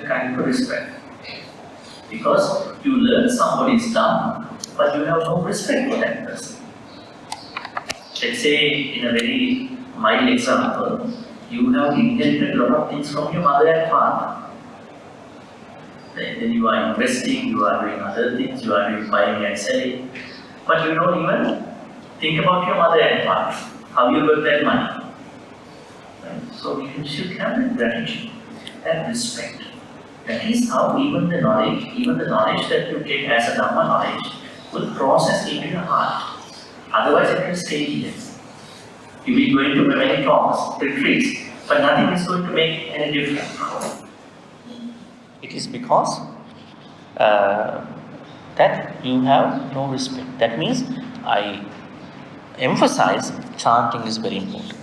kind of respect. Because you learn somebody's Dhamma, but you have no respect for that person. Let's say, in a very mild example, you have inherited a lot of things from your mother and father. Then you are investing, you are doing other things, you are doing buying and selling, but you don't even think about your mother and father, how you got that money. Right? So you should have that gratitude, that respect. That is how even the knowledge that you take as a Dhamma knowledge will process into your heart. Otherwise it will stay here. You'll be going to many talks, retreats, but nothing is going to make any difference. It is because that you have no respect. That means I emphasize chanting is very important.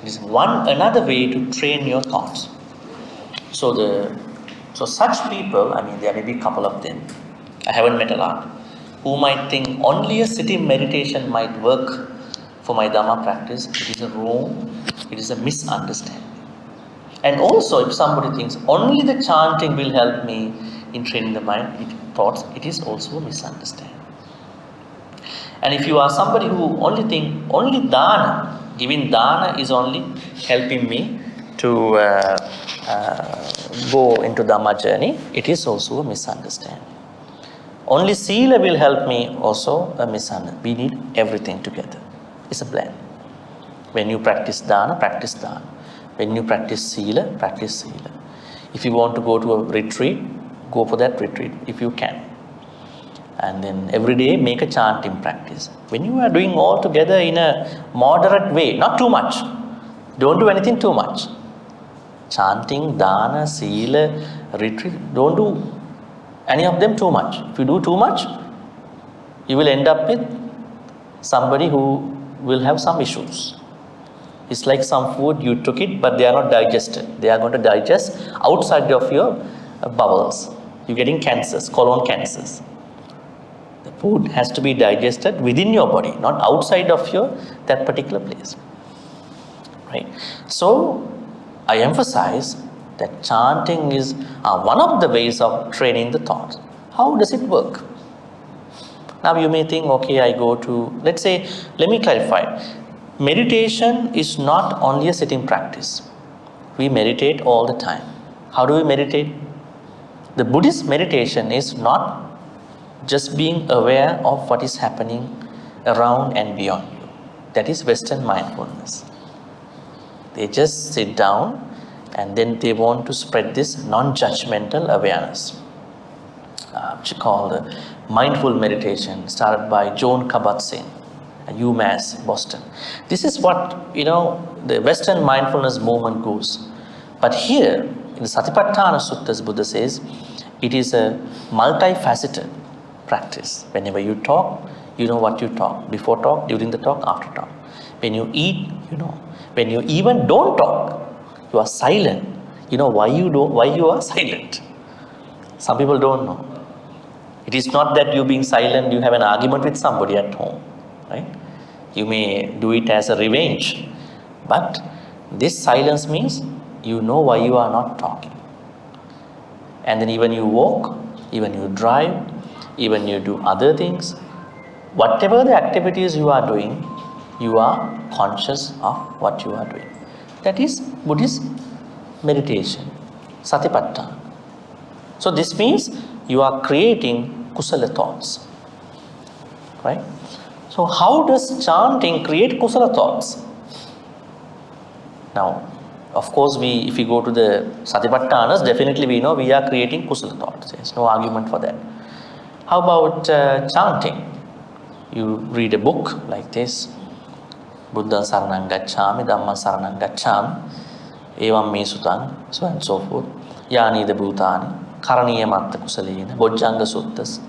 It is another way to train your thoughts. So such people, I mean, there may be a couple of them, I haven't met a lot, who might think only a sitting meditation might work for my Dhamma practice. It is a wrong, it is a misunderstanding. And also, if somebody thinks only the chanting will help me in training the mind, it is also a misunderstanding. And if you are somebody who only think only dana, giving dana is only helping me to go into Dhamma journey, it is also a misunderstanding. Only sila will help me, also a misunderstanding. We need everything together. It's a blend. When you practice dana, practice dana. When you practice sila, practice sila. If you want to go to a retreat, go for that retreat if you can. And then every day make a chanting practice. When you are doing all together in a moderate way, not too much. Don't do anything too much. Chanting, dana, sila, retreat, don't do any of them too much. If you do too much, you will end up with somebody who will have some issues. It's like some food, you took it, but they are not digested. They are going to digest outside of your bowels. You're getting cancers, colon cancers. The food has to be digested within your body, not outside of that particular place. Right? So, I emphasize that chanting is one of the ways of training the thoughts. How does it work? Now you may think, okay, I go to, let's say, let me clarify. Meditation is not only a sitting practice. We meditate all the time. How do we meditate? The Buddhist meditation is not just being aware of what is happening around and beyond you. That is Western mindfulness. They just sit down and then they want to spread this non-judgmental awareness, which is called mindful meditation, started by Joan Kabat-Zinn at UMass, Boston. This is what, the Western mindfulness movement goes. But here, in the Satipatthana Suttas, Buddha says, it is a multifaceted practice. Whenever you talk, you know what you talk. Before talk, during the talk, after talk. When you eat, you know. When you even don't talk, you are silent. You know why you are silent. Some people don't know. It is not that you being silent, you have an argument with somebody at home. Right? You may do it as a revenge, but this silence means you know why you are not talking. And then even you walk, even you drive, even you do other things, whatever the activities you are doing, you are conscious of what you are doing. That is Buddhist meditation, Satipatthana. So this means you are creating kusala thoughts. Right? So how does chanting create kusala thoughts? Now, of course, if we go to the Satipatthanas, definitely we know we are creating kusala thoughts. There's no argument for that. How about chanting? You read a book like this, Buddha Saranang Gacchami, Dhamma Saranang Gacchami, Evam Me Sutang, so and so forth. Yani the Bhutani, Karaniya Matta Kusalina, Bojjanga Suttas,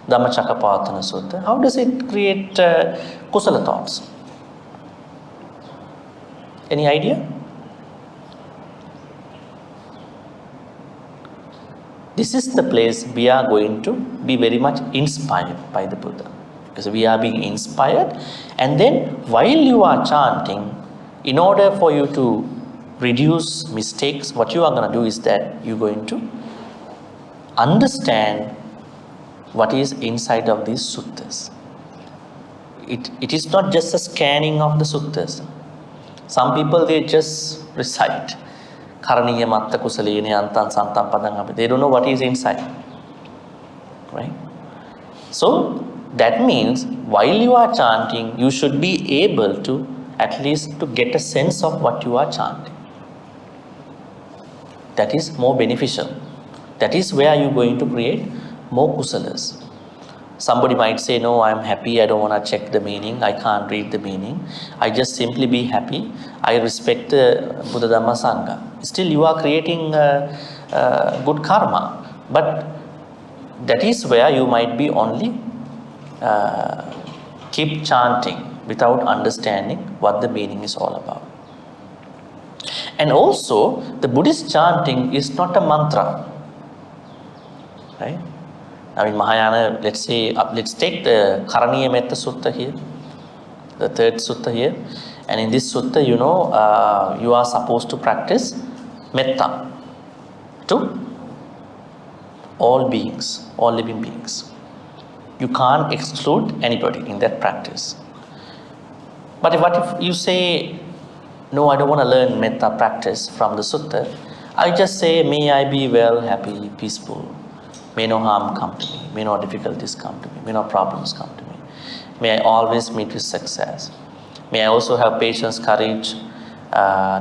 Dhamma Chakapatana Sutta. How does it create kusala thoughts? Any idea? This is the place we are going to be very much inspired by the Buddha. Because we are being inspired, and then while you are chanting, in order for you to reduce mistakes, what you are going to do is that you're going to understand what is inside of these suttas. It is not just a scanning of the suttas. Some people, they just recite Karaniya Matta Kusalini Antan Santam Padang. They don't know what is inside. Right? So that means while you are chanting, you should be able to at least to get a sense of what you are chanting. That is more beneficial. That is where you are going to create more kusalas. Somebody might say, no, I'm happy, I don't want to check the meaning, I can't read the meaning, I just simply be happy, I respect the Buddha Dhamma Sangha. Still you are creating good karma, but that is where you might be only keep chanting without understanding what the meaning is all about. And also, the Buddhist chanting is not a mantra, right? Now in Mahayana, let's take the Karaniya Metta Sutta here, the third sutta here, and in this sutta, you are supposed to practice metta to all beings, all living beings. You can't exclude anybody in that practice. But what if you say, no, I don't want to learn metta practice from the sutta. I just say, may I be well, happy, peaceful. May no harm come to me. May no difficulties come to me. May no problems come to me. May I always meet with success. May I also have patience, courage,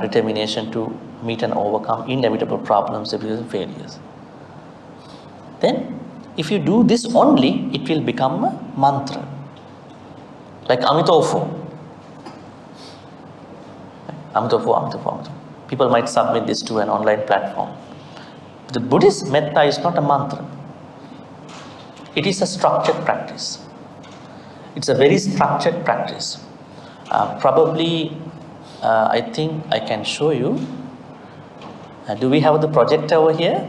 determination to meet and overcome inevitable problems, difficulties, and failures. Then, if you do this only, it will become a mantra. Like Amitofu. Amitofu. People might submit this to an online platform. The Buddhist metta is not a mantra. It is a structured practice. It's a very structured practice. Probably, I think I can show you. Do we have the projector over here?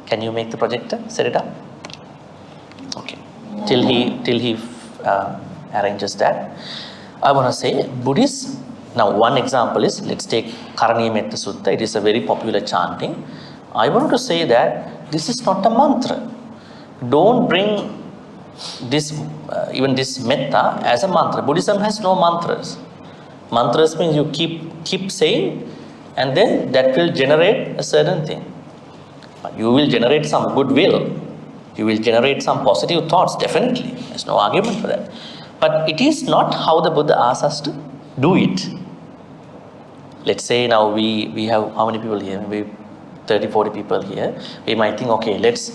Can you make the projector? Set it up. Okay. Till he arranges that. I want to say Buddhist. Now, one example is, let's take Karaniya Metta Sutta. It is a very popular chanting. I want to say that this is not a mantra. Don't bring this, even this metta as a mantra. Buddhism has no mantras. Mantras means you keep saying, and then that will generate a certain thing. You will generate some goodwill. You will generate some positive thoughts, definitely. There's no argument for that. But it is not how the Buddha asks us to do it. Let's say now we have how many people here? Maybe 30, 40 people here. We might think, okay, let's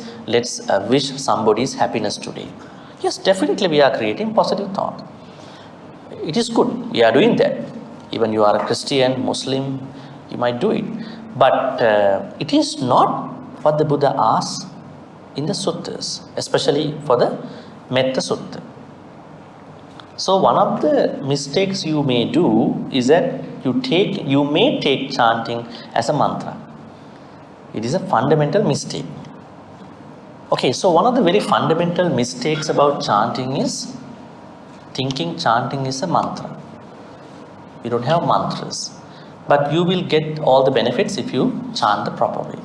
wish somebody's happiness today. Yes, definitely we are creating positive thought. It is good. We are doing that. Even you are a Christian, Muslim, you might do it. But it is not what the Buddha asks in the suttas, especially for the Metta Sutta. So one of the mistakes you may do is that you may take chanting as a mantra. It is a fundamental mistake. Okay, so one of the very fundamental mistakes about chanting is thinking chanting is a mantra. You don't have mantras, but you will get all the benefits if you chant the proper way.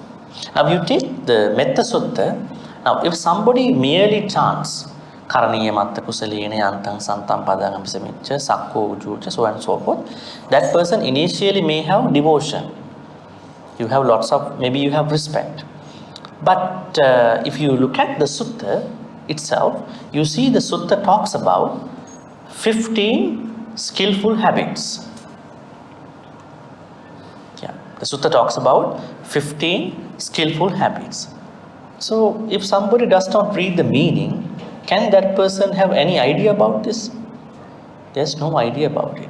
Now you take the Metta Sutta. Now if somebody merely chants Karaniya Matta Kusalini Antang Santam Padang Amisamicha Sakko Ujucha, so and so forth, that person initially may have devotion. You have lots of, maybe you have respect. But if you look at the sutta itself, you see the sutta talks about 15 skillful habits. Yeah, the sutta talks about 15 skillful habits. So if somebody does not read the meaning, can that person have any idea about this? There's no idea about it.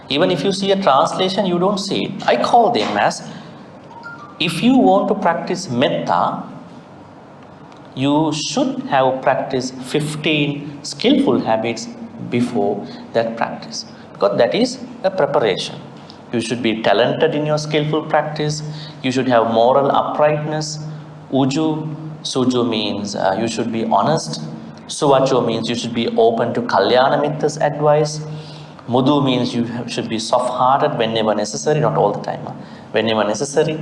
Even if you see a translation, you don't see it. I call them as, if you want to practice metta, you should have practiced 15 skillful habits before that practice, because that is a preparation. You should be talented in your skillful practice. You should have moral uprightness. Suju means you should be honest. Suvacho means you should be open to Kalyana Mitta's advice. Mudu means you should be soft-hearted whenever necessary, not all the time. Whenever necessary.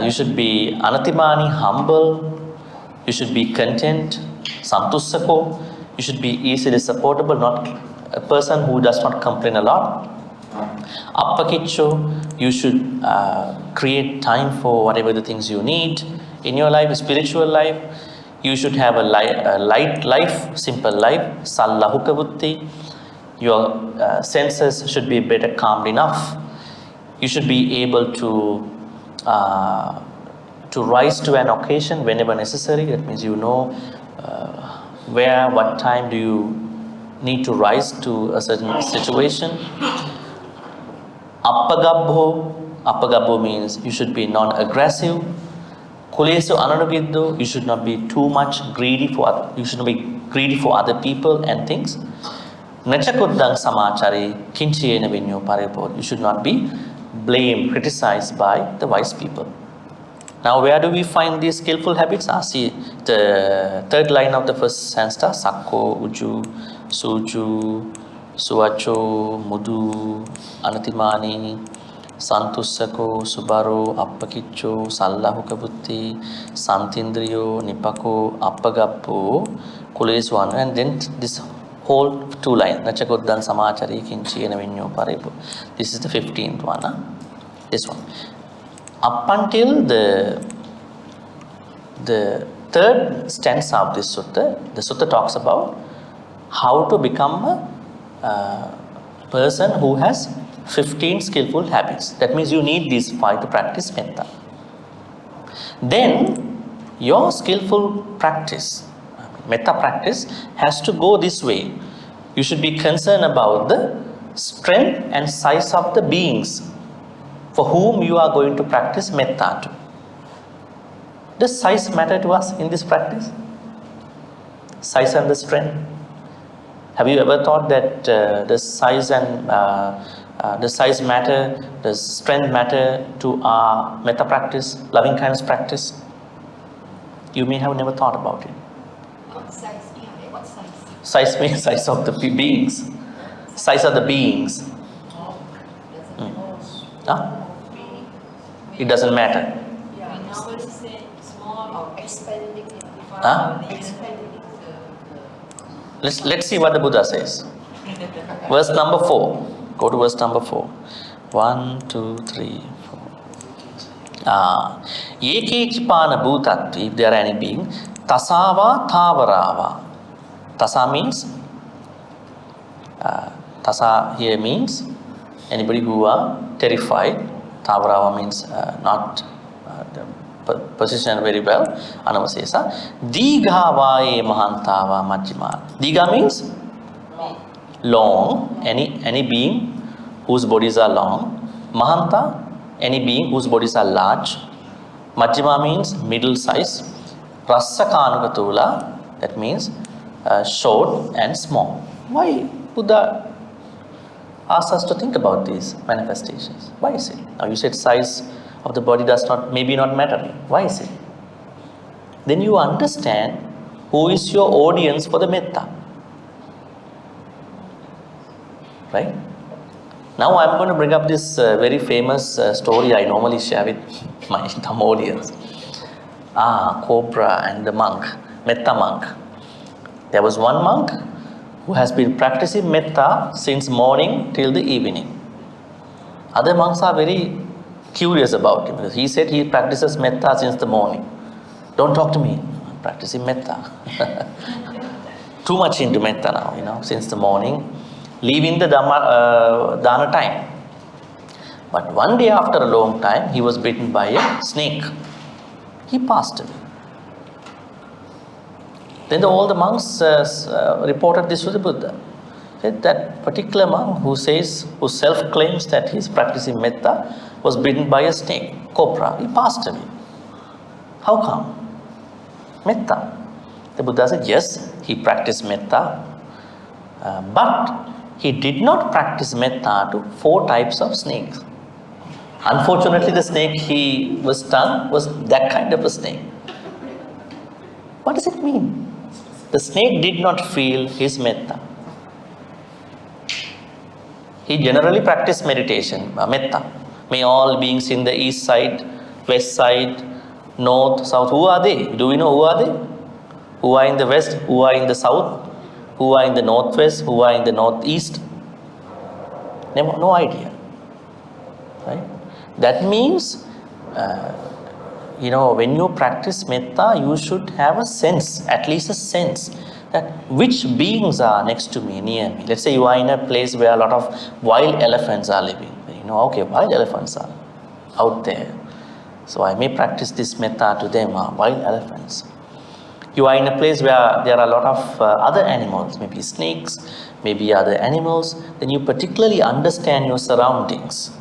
You should be anatimani, humble. You should be content, santussako. You should be easily supportable, not a person who does not complain a lot. Appakicho, you should create time for whatever the things you need in your life, spiritual life. You should have a light life, simple life, sallahuka buddhi. Your senses should be better calmed enough. You should be able to rise to an occasion whenever necessary. That means you know where, what time do you need to rise to a certain situation. Appagabbo means you should be non-aggressive. Kulesu ananugiddo, you should not be too much greedy for other people and things. Nachakuddang samachari kinchiyena vinyo paripod, you should not be blamed, criticized by the wise people. Now, where do we find these skillful habits? See the third line of the first stanza: Sakko, Uju, Suju, Suacho, Mudu, Anatimani, Santussako, Subaro, Appakicho, Sallahukabutti, Santindriyo, Nipako, Appagappo, Kuleswan, and then this whole two lines: Nachakoddan Samachari, Kinchi, Navinyo, Paripo. This is the 15th one. This one. Up until the third stanza of this sutta, the sutta talks about how to become a person who has 15 skillful habits. That means you need these 5 to practice metta. Then your skillful practice, metta practice, has to go this way. You should be concerned about the strength and size of the beings for whom you are going to practice metta to. Does size matter to us in this practice? Size and the strength. Have you ever thought that the size and the size matter, does strength matter to our metta practice, loving kindness practice? You may have never thought about it. What size? What size? Size means size of the beings. Size of the beings. Huh? It doesn't matter. Yeah, we normally say small or expanding. Huh? Let's see what the Buddha says. Verse number 4. Go to verse number 4. 1, 2, 3, 4. Yekechipana bhutatvi, if there are any being, tasava tavarava. Tasa means, tasa here means anybody who are terrified. Tavarava means not positioned very well. Anavasesa. Digavaye mahantava majjima. Diga means long, any being whose bodies are long. Mahanta, any being whose bodies are large. Majjima means middle size. Rasakanugatula, that means short and small. Why Buddha asks us to think about these manifestations? Why is it? Now you said size of the body does not, maybe not matter. Why is it? Then you understand who is your audience for the metta. Right? Now I'm going to bring up this very famous story I normally share with my Dhamma audience. Cobra and the monk, metta monk. There was one monk who has been practicing metta since morning till the evening. Other monks are very curious about him because he said he practices metta since the morning. Don't talk to me. I'm practicing metta. Too much into metta now, since the morning, leaving the dana time. But one day after a long time, he was bitten by a snake. He passed away. Then all the monks reported this to the Buddha. That particular monk who self-claims that he is practicing metta was bitten by a snake, cobra. He passed away. How come? Metta. The Buddha said, yes, he practiced metta, but he did not practice metta to 4 types of snakes. Unfortunately, the snake he was stung was that kind of a snake. What does it mean? The snake did not feel his metta. He generally practiced meditation, metta. May all beings in the east side, west side, north, south, who are they? Do we know who are they? Who are in the west? Who are in the south? Who are in the northwest? Who are in the northeast? No idea. Right? That means, when you practice metta, you should have a sense, at least a sense, that which beings are next to me, near me. Let's say you are in a place where a lot of wild elephants are living. Okay, wild elephants are out there. So I may practice this metta to them, wild elephants. You are in a place where there are a lot of other animals, maybe snakes, maybe other animals, then you particularly understand your surroundings.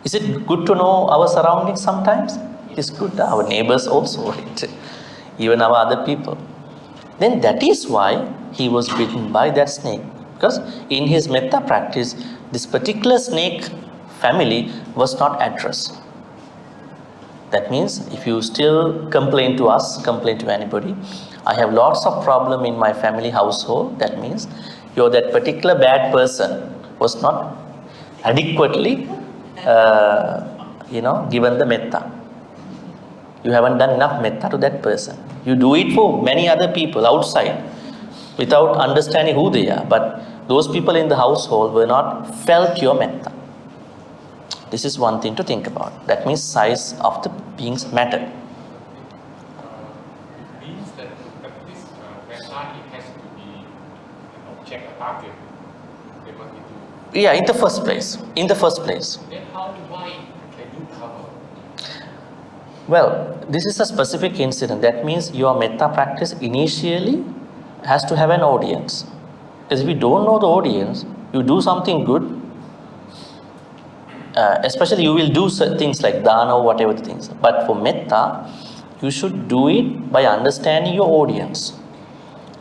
Is it good to know our surroundings sometimes? It is good. Our neighbors also, right? Even our other people. Then that is why he was bitten by that snake. Because in his metta practice, this particular snake family was not addressed. That means if you still complain to us, complain to anybody, I have lots of problem in my family household, that means you're that particular bad person was not adequately given the metta. You haven't done enough metta to that person. You do it for many other people outside without understanding who they are, but those people in the household were not felt your metta. This is one thing to think about. That means size of the beings matter. It means that to practice metta, it has to be an object, a target. Yeah, in the first place. Then why can you cover? Well, this is a specific incident. That means your metta practice initially has to have an audience. Because if you don't know the audience, you do something good, especially you will do things like dana or whatever the things. But for metta, you should do it by understanding your audience.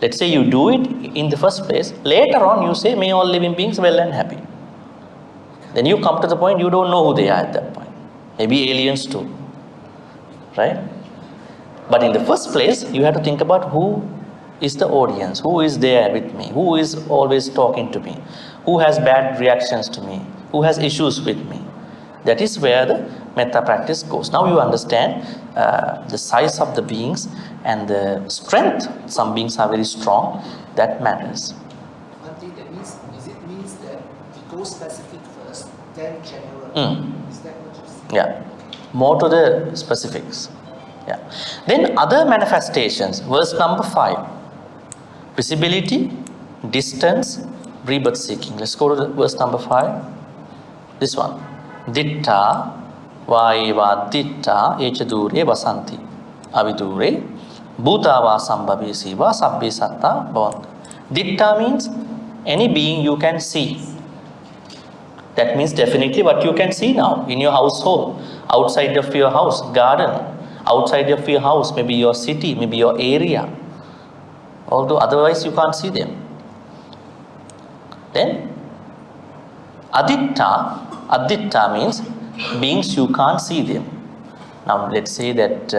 Let's say you do it in the first place. Later on you say, may all living beings well and happy. Then you come to the point you don't know who they are at that point. Maybe aliens too. Right? But in the first place, you have to think about who is the audience, who is there with me, who is always talking to me, who has bad reactions to me, who has issues with me. That is where the metta practice goes. Now you understand the size of the beings and the strength. Some beings are very strong. That matters. One thing that means, means that we go specific first, then general. Is that what you say? Yeah. More to the specifics. Yeah. Then other manifestations, verse number 5. Visibility, distance, rebirth seeking. Let's go to the verse number 5. This one. Ditta vaeva ditta echa dure vasanti avidure bhutava sambhavesiva sabbe satta bhavanti. Ditta means any being you can see. That means definitely what you can see now in your household, outside of your house, garden, outside of your house, maybe your city, maybe your area. Although otherwise you can't see them. Then aditta means beings you can't see them. Now let's say that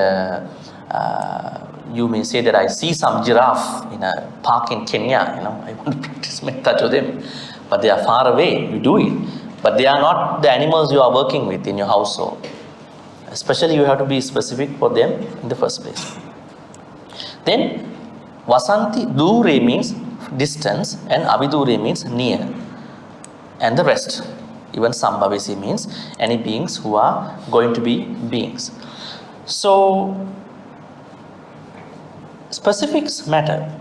you may say that I see some giraffe in a park in Kenya, I want to practice metta to them, but they are far away. You do it, but they are not the animals you are working with in your household. Especially you have to be specific for them in the first place. Then vasanti dure means distance and avidure means near, and the rest. Even sambhavesi means any beings who are going to be beings. So specifics matter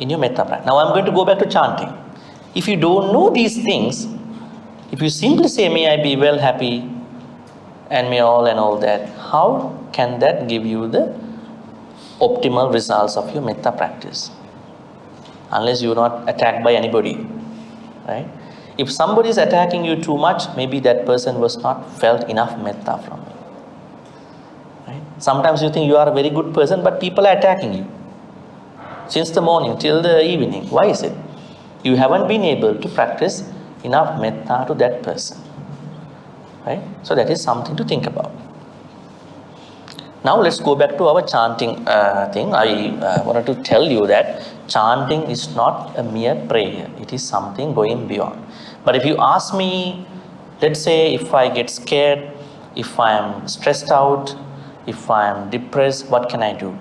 in your metta practice. Now I'm going to go back to chanting. If you don't know these things, if you simply say, may I be well, happy, and may all and all that, how can that give you the optimal results of your metta practice? Unless you are not attacked by anybody, right? If somebody is attacking you too much, maybe that person was not felt enough metta from you. Right? Sometimes you think you are a very good person, but people are attacking you since the morning till the evening. Why is it? You haven't been able to practice enough metta to that person. Right? So that is something to think about. Now let's go back to our chanting thing. I wanted to tell you that chanting is not a mere prayer. It is something going beyond. But if you ask me, let's say if I get scared, if I am stressed out, if I am depressed, what can I do?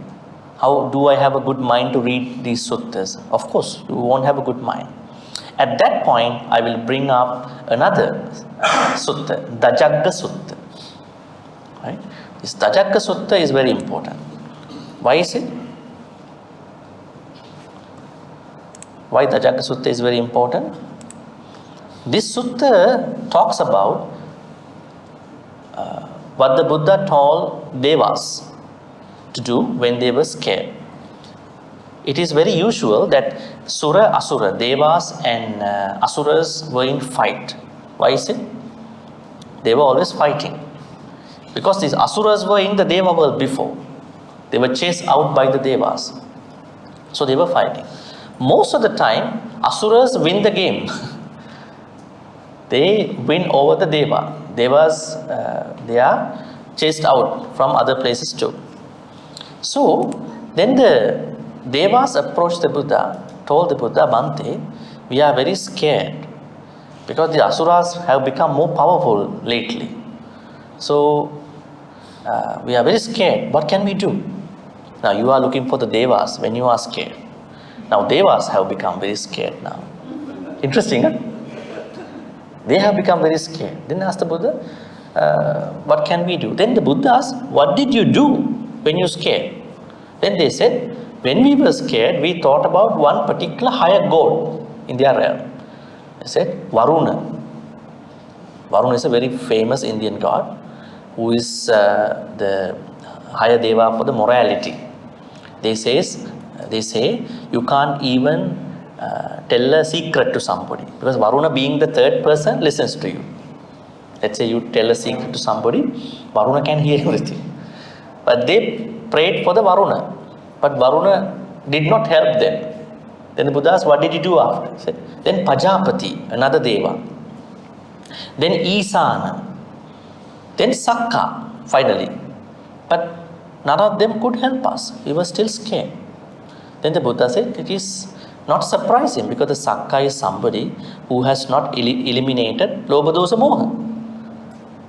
How do I have a good mind to read these suttas? Of course, you won't have a good mind. At that point, I will bring up another sutta, Dajagga Sutta. Right? This Dajagga Sutta is very important. Why is it? Why Dajagga Sutta is very important? This sutta talks about what the Buddha told Devas to do when they were scared. It is very usual that Sura, Asura, Devas and Asuras were in fight. Why is it? They were always fighting. Because these Asuras were in the Deva world before. They were chased out by the Devas. So they were fighting. Most of the time, Asuras win the game. They win over the Deva. Devas, they are chased out from other places too. So, then the Devas approached the Buddha, told the Buddha, Bhante, we are very scared because the Asuras have become more powerful lately. So, we are very scared. What can we do? Now, you are looking for the Devas when you are scared. Now, Devas have become very scared now. Interesting, huh? They have become very scared. Then asked the Buddha, what can we do? Then the Buddha asked, what did you do when you scared? Then they said, when we were scared, we thought about one particular higher god in their realm. They said, Varuna. Varuna is a very famous Indian god who is the higher deva for the morality. They say you can't even tell a secret to somebody because Varuna, being the third person, listens to you. Let's say you tell a secret to somebody, Varuna can hear everything. But they prayed for the Varuna, but Varuna did not help them. Then the Buddha asked, what did he do after? He said, then Pajapati, another deva. Then Isana. Then Sakka, finally. But none of them could help us. We were still scared. Then the Buddha said, it is not surprising because the Sakka is somebody who has not eliminated Lobha Dosa Moha.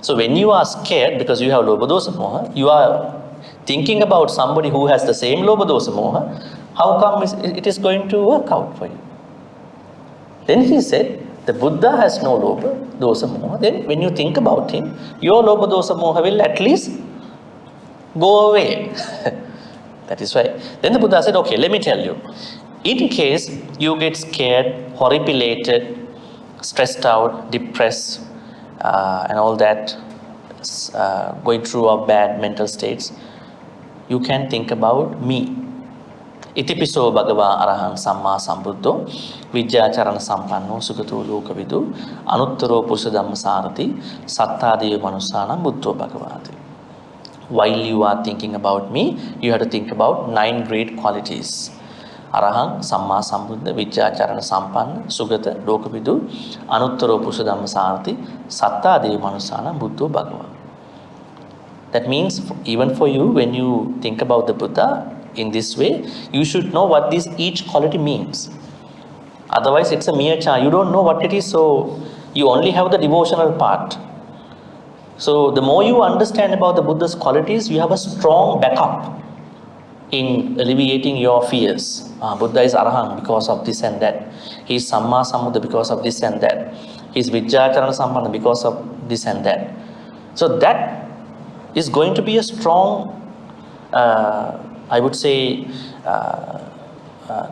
So when you are scared because you have Lobha Dosa Moha, you are thinking about somebody who has the same Lobha Dosa Moha, how come it is going to work out for you? Then he said, the Buddha has no Lobha Dosa Moha. Then when you think about him, your Lobha Dosa Moha will at least go away. That is why. Then the Buddha said, okay, let me tell you. In case you get scared, horripilated, stressed out, depressed, and all that, going through our bad mental states, you can think about me. Itipiso Bhagava Arahang Samma Sambuddho Vijjacharana Sampanno Sugato Lokavidu Anuttaro Purusa Dhamma Sarati Sattadiya Manusana Buddho Bhagavati. While you are thinking about me, you have to think about 9 great qualities. Arahang Samma Sambuddha Vijjacharana Sampanna Sugata Lokavidu Anuttaro Purusa Dhamma Sarati Sattadiya Manusana Buddho Bhagavati. That means even for you, when you think about the Buddha in this way, you should know what this each quality means. Otherwise, it's a mere chant. You don't know what it is, so you only have the devotional part. So the more you understand about the Buddha's qualities, you have a strong backup in alleviating your fears. Buddha is Arahant because of this and that. He is Samma Sambuddha because of this and that. He is Vijjacharana Sampanna because of this and that. So that is going to be a strong, I would say,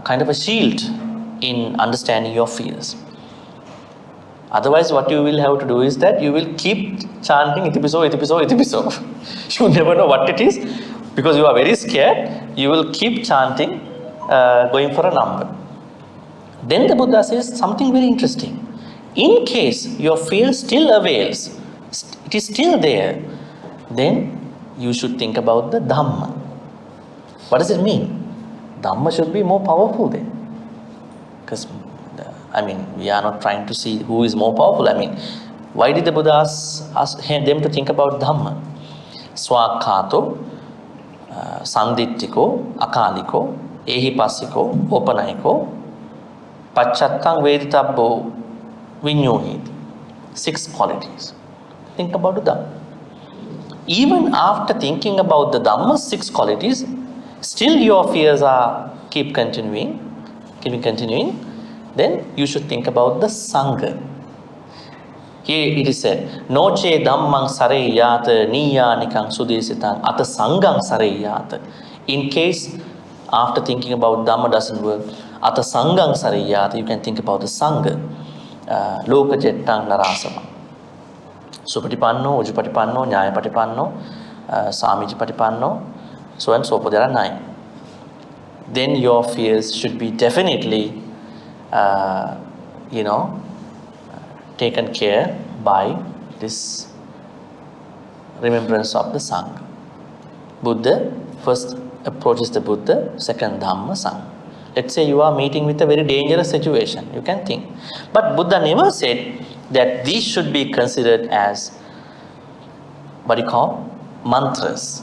kind of a shield in understanding your fears. Otherwise, what you will have to do is that you will keep chanting itipiso, itipiso, itipiso. You never know what it is because you are very scared. You will keep chanting, going for a number. Then the Buddha says something very interesting. In case your fear still avails, it is still there, then you should think about the Dhamma. What does it mean? Dhamma should be more powerful then. Because, we are not trying to see who is more powerful. Why did the Buddha ask them to think about Dhamma? Swakhato Sanditthiko, Akaliko, Ehipassiko, Opanayiko, Pachattang Veditabbo, Vinyohiti. 6 qualities. Think about the Dhamma. Even after thinking about the Dhamma's 6 qualities, still your fears are keep continuing, then you should think about the Sangha. Here it is said, Noche Dhammang Sareyata Niya Nikang Sudesitang Ata Sangang Sareyata. In case after thinking about Dhamma doesn't work, Ata Sangang Sareyata, you can think about the Sangha. Loka Jettang Narasama. Supatipanno, Ujupatipanno, Nyayapatipanno, Samijipatipanno, so and so forth. There are 9. Then your fears should be definitely, taken care by this remembrance of the Sangha. Buddha first approaches the Buddha, second Dhamma, Sangha. Let's say you are meeting with a very dangerous situation, you can think. But Buddha never said that these should be considered as mantras.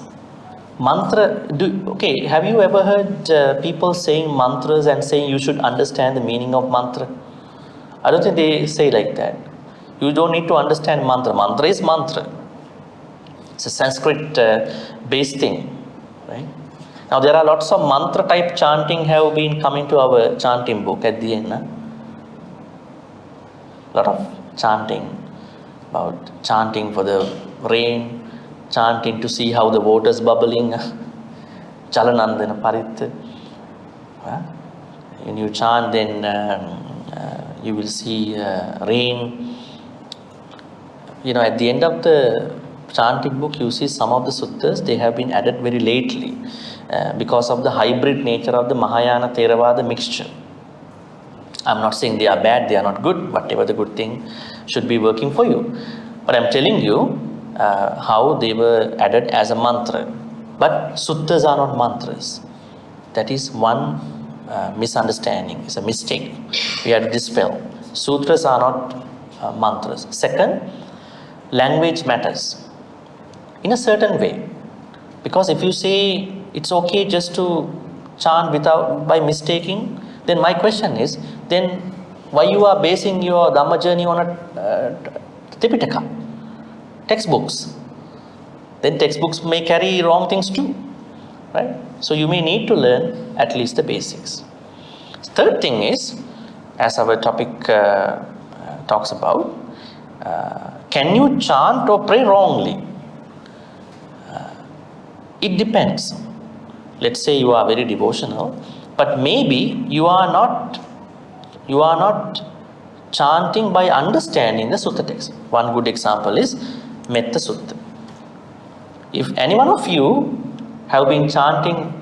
Have you ever heard people saying mantras and saying you should understand the meaning of mantra? I don't think they say like that. You don't need to understand mantra. Mantra is mantra. It's a Sanskrit based thing, right? Now there are lots of mantra type chanting have been coming to our chanting book at the end. Lot of chanting about chanting for the rain, chanting to see how the water's bubbling. Chalanandana parit. When you chant, then you will see rain. At the end of the chanting book, you see some of the suttas, they have been added very lately because of the hybrid nature of the Mahayana Theravada mixture. I'm not saying they are bad, they are not good, whatever the good thing should be working for you. But I'm telling you how they were added as a mantra. But suttas are not mantras. That is one misunderstanding, it's a mistake. We have to dispel. Sutras are not mantras. Second, language matters in a certain way. Because if you say it's okay just to chant by mistaking, then my question is, then why you are basing your Dhamma journey on a Tipitaka, textbooks? Then textbooks may carry wrong things too, right? So you may need to learn at least the basics. Third thing is, as our topic talks about, can you chant or pray wrongly? It depends. Let's say you are very devotional, but maybe you are not chanting by understanding the sutta text. One good example is Metta Sutta. If any one of you have been chanting,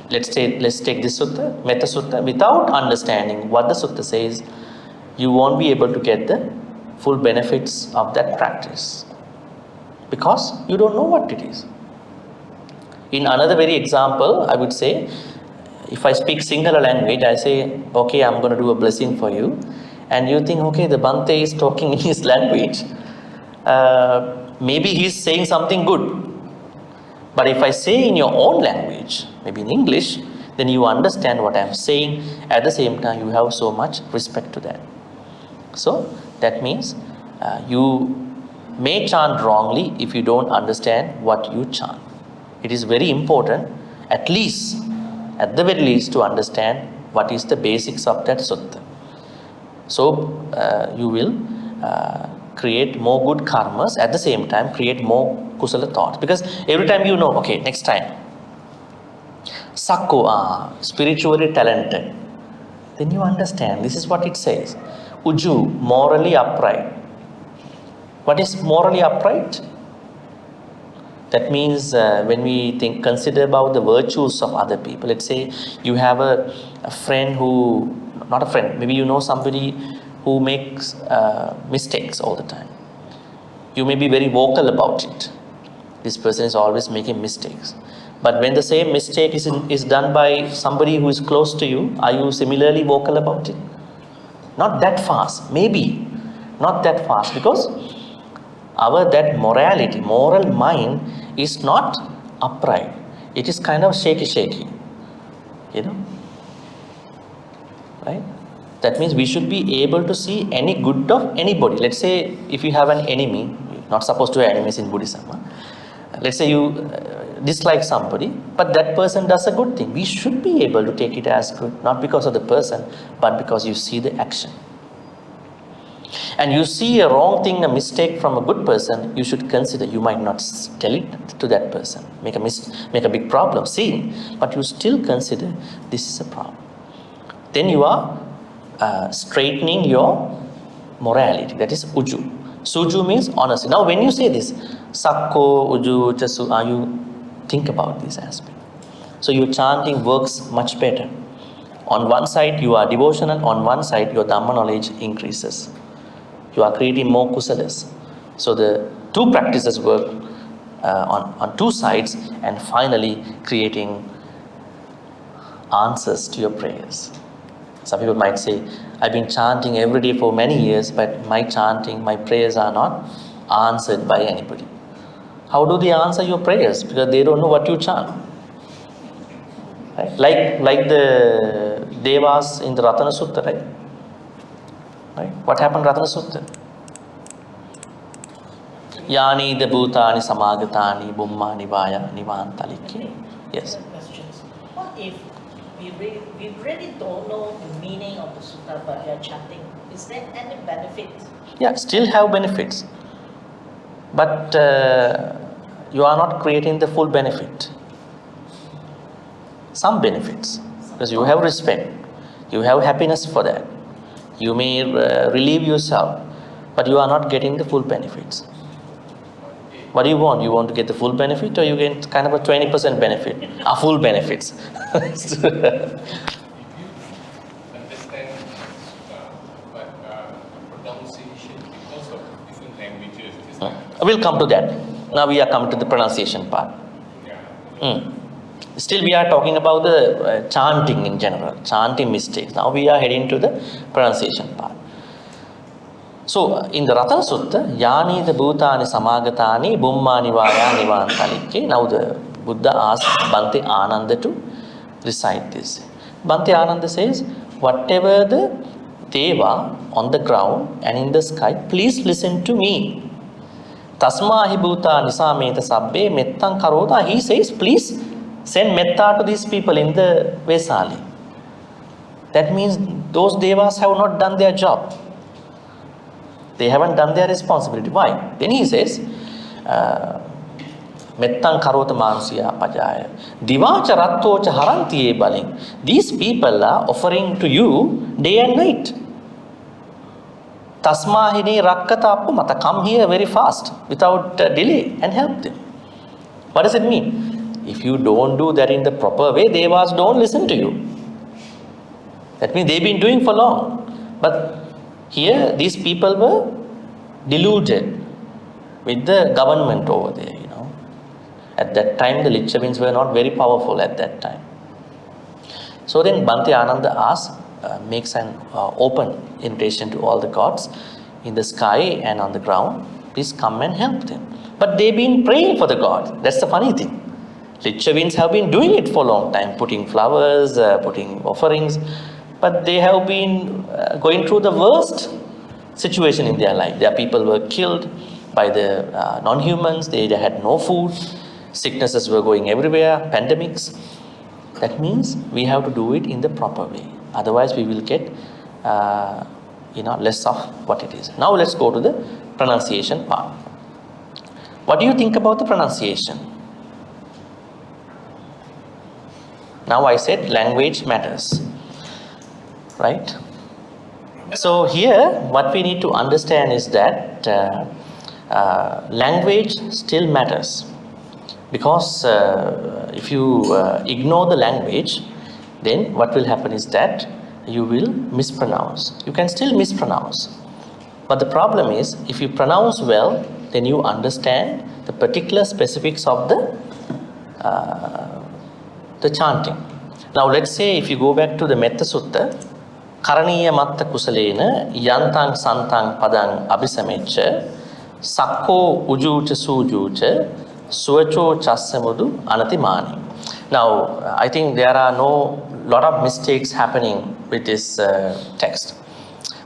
let's take this sutta, Metta Sutta, without understanding what the sutta says, you won't be able to get the full benefits of that practice because you don't know what it is. In another very example, I would say, if I speak Sinhala language, I say, okay, I'm going to do a blessing for you. And you think, okay, the Bhante is talking in his language. Maybe he's saying something good. But if I say in your own language, maybe in English, then you understand what I'm saying. At the same time, you have so much respect to that. So that means you may chant wrongly if you don't understand what you chant. It is very important, at the very least, to understand what is the basics of that sutta. So you will create more good karmas, at the same time create more kusala thoughts. Because every time you know, okay, next time, Sakko, spiritually talented, then you understand, this is what it says. Uju, morally upright. What is morally upright? That means when we consider about the virtues of other people, let's say you have a friend who, not a friend, maybe you know somebody who makes mistakes all the time. You may be very vocal about it. This person is always making mistakes. But when the same mistake is done by somebody who is close to you, are you similarly vocal about it? Not that fast, maybe not that fast, because that moral mind is not upright. it is kind of shaky, you know, right? That means we should be able to see any good of anybody. Let's say if you have an enemy, you're not supposed to have enemies in Buddhism. Huh? Let's say you dislike somebody, but that person does a good thing. We should be able to take it as good, not because of the person, but because you see the action. And you see a wrong thing, a mistake from a good person, you should consider. You might not tell it to that person, make a big problem, see, but you still consider this is a problem. Then you are straightening your morality. That is uju. Suju means honesty. Now when you say this, sakko, uju, chasu, you think about this aspect. So your chanting works much better. On one side you are devotional, on one side your Dhamma knowledge increases. You are creating more kusalas. So the two practices work on two sides, and finally creating answers to your prayers. Some people might say, I've been chanting every day for many years, but my chanting, my prayers are not answered by anybody. How do they answer your prayers? Because they don't know what you chant. Right? Like the Devas in the Ratana Sutta, right? Right? What happened in Ratana Sutta? Yani the bhutani samagatani bummani vaya nivantaliki. Yes. Questions. What if we really don't know the meaning of the sutta, but we are chanting? Is there any benefit? Yeah, still have benefits. But you are not creating the full benefit. Some benefits. Because you have respect. You have happiness for that. You may relieve yourself, but you are not getting the full benefits. What do you want? You want to get the full benefit, or you get kind of a 20% benefit? Full benefits. If you understand pronunciation because of different languages, it's like, We'll come to that. Now we are coming to the pronunciation part. yeah. Still we are talking about the chanting in general, chanting mistakes. Now we are heading to the pronunciation part. So in the Ratana Sutta, Yani the Bhutani Samagatani Bummani Vaya Nivantalike. Now the Buddha asked Bhante Ananda to recite this. Bhante Ananda says, whatever the Deva on the ground and in the sky, please listen to me. Tasmahi Bhuta Nisameta Sabbe Mettan Karota. He says, please send metta to these people in the Vesali. That means those devas have not done their job. They haven't done their responsibility. Why? Then he says, Mettan Karota Mansiya Pajaya. Divacha Rattocha Harantiye Baling. These people are offering to you day and night. Tasmahini Rakkata Appamata. Come here very fast without delay and help them. What does it mean? If you don't do that in the proper way, devas don't listen to you. That means they've been doing for long. But here, these people were deluded with the government over there, you know. At that time, the Lichavins were not very powerful at that time. So then Bhante Ananda asks, makes an open invitation to all the gods in the sky and on the ground. Please come and help them. But they've been praying for the god. That's the funny thing. Lichavins have been doing it for a long time, putting flowers, putting offerings. But they have been going through the worst situation in their life. Their people were killed by the non-humans. They had no food. Sicknesses were going everywhere. Pandemics. That means we have to do it in the proper way. Otherwise, we will get less of what it is. Now let's go to the pronunciation part. What do you think about the pronunciation? Now I said language matters. Right? So here what we need to understand is that language still matters, because if you ignore the language, then what will happen is that you will mispronounce. You can still mispronounce, but the problem is if you pronounce well, then you understand the particular specifics of the chanting. Now let's say if you go back to the Metta Sutta, Karaniya matta kusalena yantang santang padang abhisameccha sakko ujucha sujucha suvacho chassamudu anatimani. Now, I think there are lot of mistakes happening with this text.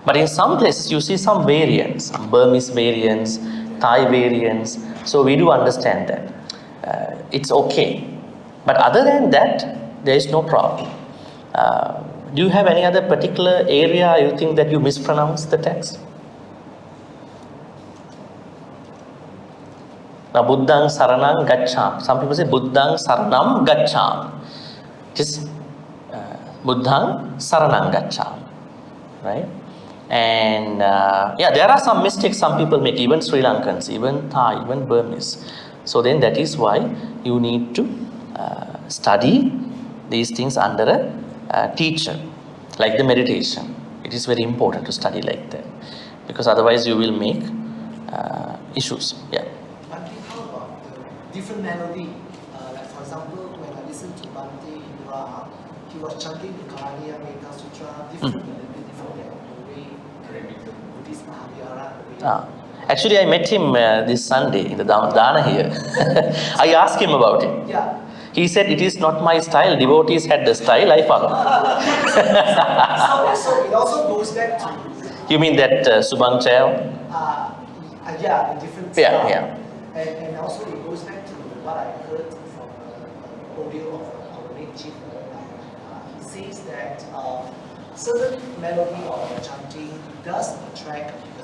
But in some places, you see some variants, Burmese variants, Thai variants. So we do understand that. It's okay. But other than that, there is no problem. Do you have any other particular area you think that you mispronounced the text? Now, Buddhang Saranam Gaccham. Some people say Buddhang Saranam Gaccham. Just Buddhang Saranam Gaccham. Right? And yeah, there are some mistakes some people make, even Sri Lankans, even Thai, even Burmese. So then that is why you need to study these things under a teacher, like the meditation. It is very important to study like that, because otherwise you will make issues. Yeah. Bhante, how about the different melody? Like for example, when I listened to Bhante in Ra, he was chanting the Karaniya Metta Sutra, different melody, different than the way Buddhist Mahavihara. Actually, I met him this Sunday in the Dhamma Dana here. I asked him about it. Yeah. He said, it is not my style. Devotees had the style, I follow. So it also goes back to... You mean that Subang Chaw? Yeah, the different Yeah, style. yeah. And also it goes back to what I heard from an audio of our late chief. He says that certain melody of chanting does attract the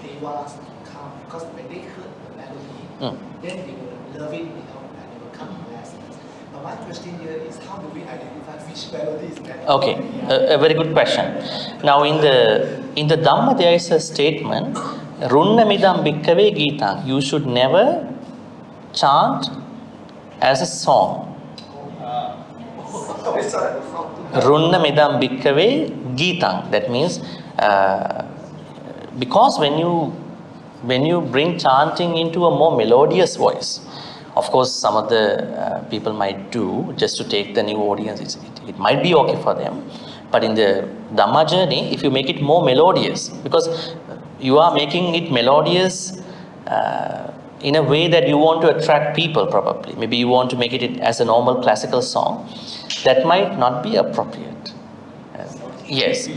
devas to come, because when they heard the melody, then they will love it, and they will come to lessons. But my question here is, how do we identify which melody is better? Okay, a very good question. Now in the Dhamma there is a statement, Runnamidam Bhikkave Geetang. You should never chant as a song. Runnamidam Bhikkave Geetang. That means because when you bring chanting into a more melodious voice, of course some of the people might do just to take the new audience. It might be okay for them. But in the Dhamma journey, if you make it more melodious, because you are making it melodious in a way that you want to attract people probably. Maybe you want to make it as a normal classical song. That might not be appropriate. Yes.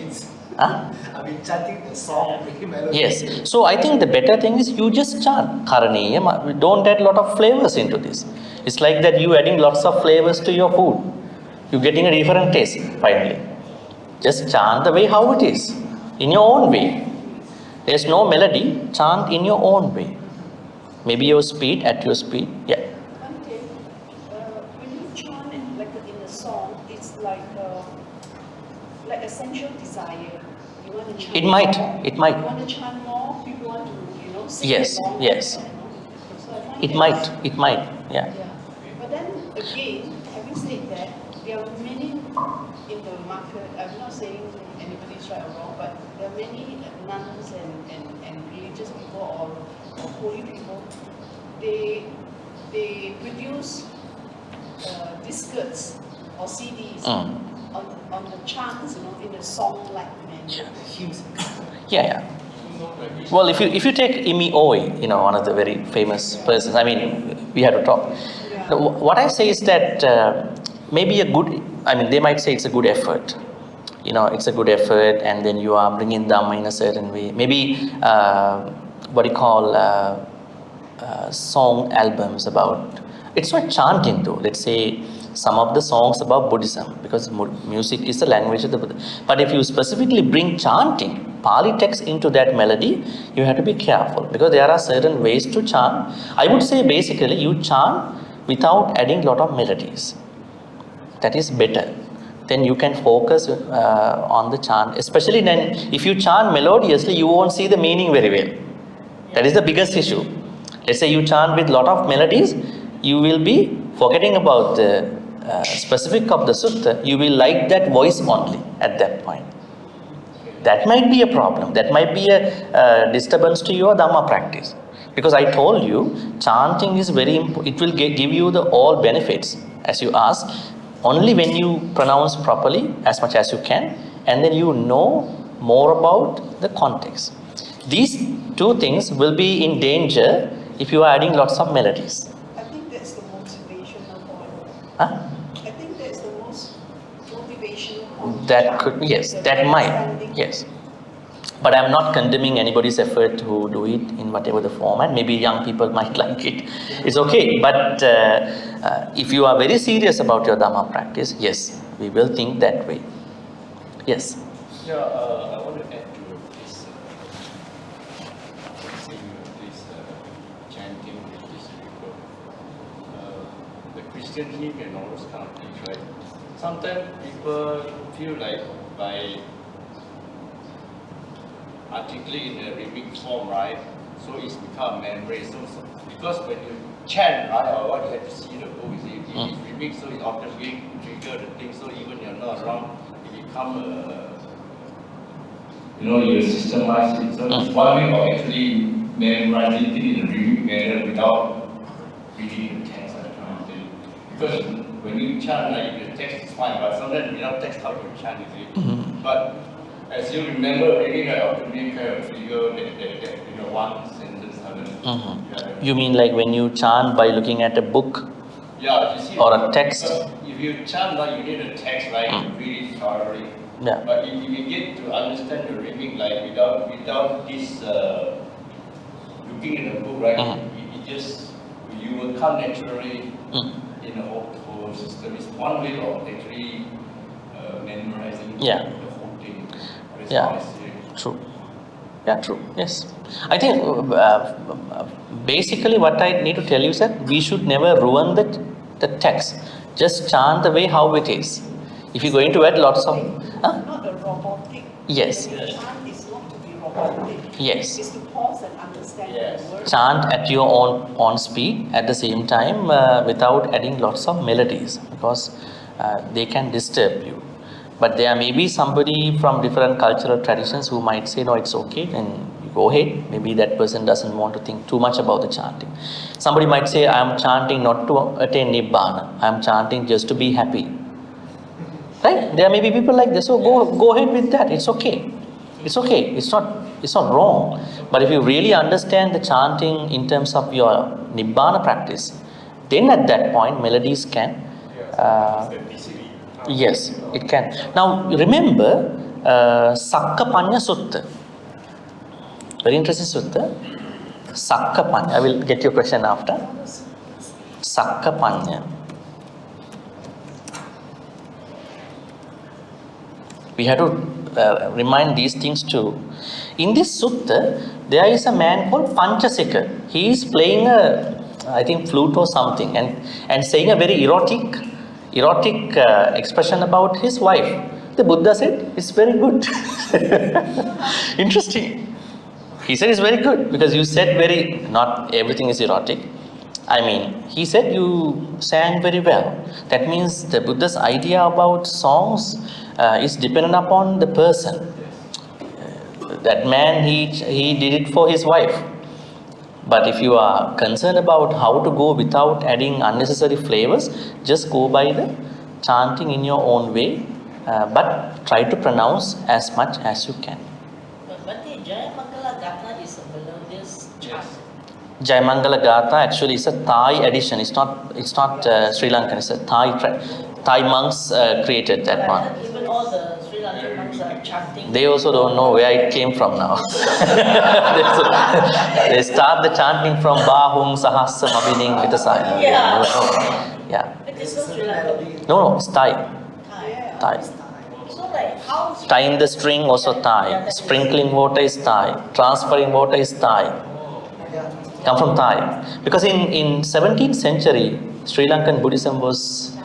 Huh? I mean, chanting the song, making melody. Yes. So I think the better thing is you just chant. Karaniyam. Don't add a lot of flavors into this. It's like that you adding lots of flavors to your food. You're getting a different taste finally. Just chant the way how it is, in your own way. There's no melody, chant in your own way. Maybe your speed, at your speed. Yeah. Bhante, when you chant like in a song, it's like a sensual desire. You want to chant It might. more. It might. You want to chant more. People want to, sing Yes. along. Yes. So I find It might. It might. Yeah. Yeah. But then again, having said that, there are many in the market. I'm not saying anybody's right or wrong, but there are many nuns and religious people or holy people. They produce discs or CDs on the chants, in the song-like manner. Yeah. Well, if you take Imi Oi, one of the very famous persons. I mean, we had to talk. Yeah. What I say is that maybe they might say it's a good effort. It's a good effort, and then you are bringing Dhamma in a certain way. Maybe what you call song albums about. It's not chanting though. Let's say some of the songs about Buddhism, because music is the language of the Buddha. But if you specifically bring chanting, Pali text into that melody, you have to be careful, because there are certain ways to chant. I would say basically you chant without adding lot of melodies. That is better. Then you can focus on the chant. Especially then, if you chant melodiously, you won't see the meaning very well. That is the biggest issue. Let's say you chant with lot of melodies, you will be forgetting about the specific of the sutta. You will like that voice only at that point. That might be a problem. That might be a disturbance to your Dhamma practice. Because I told you, chanting is very important. It will give you all benefits, as you asked, only when you pronounce properly as much as you can, and then you know more about the context. These two things will be in danger if you are adding lots of melodies. I think that's the motivational point. Huh? That could, yes, that might, yes. But I'm not condemning anybody's effort to do it in whatever the format. Maybe young people might like it. It's okay. But if you are very serious about your Dhamma practice, yes, we will think that way. Yes. Yeah, I want to add to this, this chanting with these people. The Christian hymn and all those kind of things, right? Sometimes people feel like by articulating in a rhythmic form, right? So it's become memory. So because when you chant, right, or what you have to see the book, it is rhythmic, so it automatically trigger the thing. So even you're not around, it become you systemize it. So it's one way of actually memorizing it in a rhythmic manner without reading the text, that kind of thing. Because when you chant, like the text is fine, but sometimes without text, how you chant, is it? But as you remember, reading automatically kind of trigger that one sentence suddenly. You mean like when you chant by looking at a book? Yeah, you see, or a text? If you chant, like you need a text, right, to read it thoroughly. Yeah. But if you get to understand the rhyming, like without this looking in the book, right, it just, you will come naturally in the whole system. It's one way of actually memorizing the whole thing. That's how I see it. True. Yeah, true. Yes. I think basically what I need to tell you is that we should never ruin the text. Just chant the way how it is. If you're going to add lots of... Not a robotic. Yes. When you chant is not to be robotic. Yes. It's to pause and understand the word. Chant at your own speed at the same time without adding lots of melodies, because they can disturb you. But there may be somebody from different cultural traditions who might say, no, it's okay, then you go ahead. Maybe that person doesn't want to think too much about the chanting. Somebody might say, I am chanting not to attain Nibbana. I am chanting just to be happy. Right? There may be people like this, so go ahead with that. It's okay. It's okay. It's not wrong. But if you really understand the chanting in terms of your Nibbana practice, then at that point melodies can yes, it can. Now remember Sakkapanya Sutta. Very interesting sutta. Sakkapanya. I will get your question after. Sakkapanya. We have to remind these things too. In this sutta, there is a man called Panchasika. He is playing I think flute or something, and saying a very erotic expression about his wife. The Buddha said, it's very good. Interesting. He said it's very good because you said not everything is erotic. I mean, he said you sang very well. That means the Buddha's idea about songs is dependent upon the person. That man, he did it for his wife. But if you are concerned about how to go without adding unnecessary flavors, just go by the chanting in your own way, but try to pronounce as much as you can. But Bhante, Jayamangala Gatha is a melodious chant. Jayamangala Gatha actually is a Thai edition. It's not Sri Lankan. It's a Thai monks created that one. Even all the Sri Lankan monks are chanting. They also don't know where it came from now. They start the chanting from Bahung Sahasra Mabining with a sign. Yeah. But it's not Sri Lankan. No, it's Thai. Thai. Thai. So like how... Tying the string also Thai. Sprinkling water is Thai. Transferring water is Thai. Come from Thai. Because in 17th century, Sri Lankan Buddhism was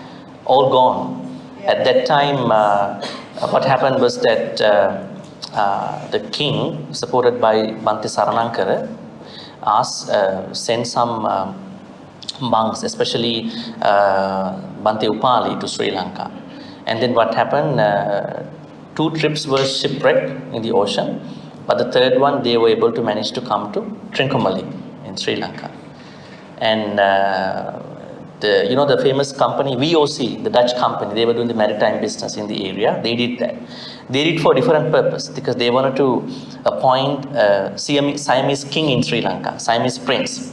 all gone. At that time, what happened was that the king, supported by Bhante Saranankara, sent some monks, especially Bhante Upali, to Sri Lanka. And then what happened, 2 trips were shipwrecked in the ocean, but the third one they were able to manage to come to Trincomalee in Sri Lanka. And the famous company VOC, the Dutch company, they were doing the maritime business in the area. They did that. They did for different purpose, because they wanted to appoint Siamese king in Sri Lanka, Siamese prince.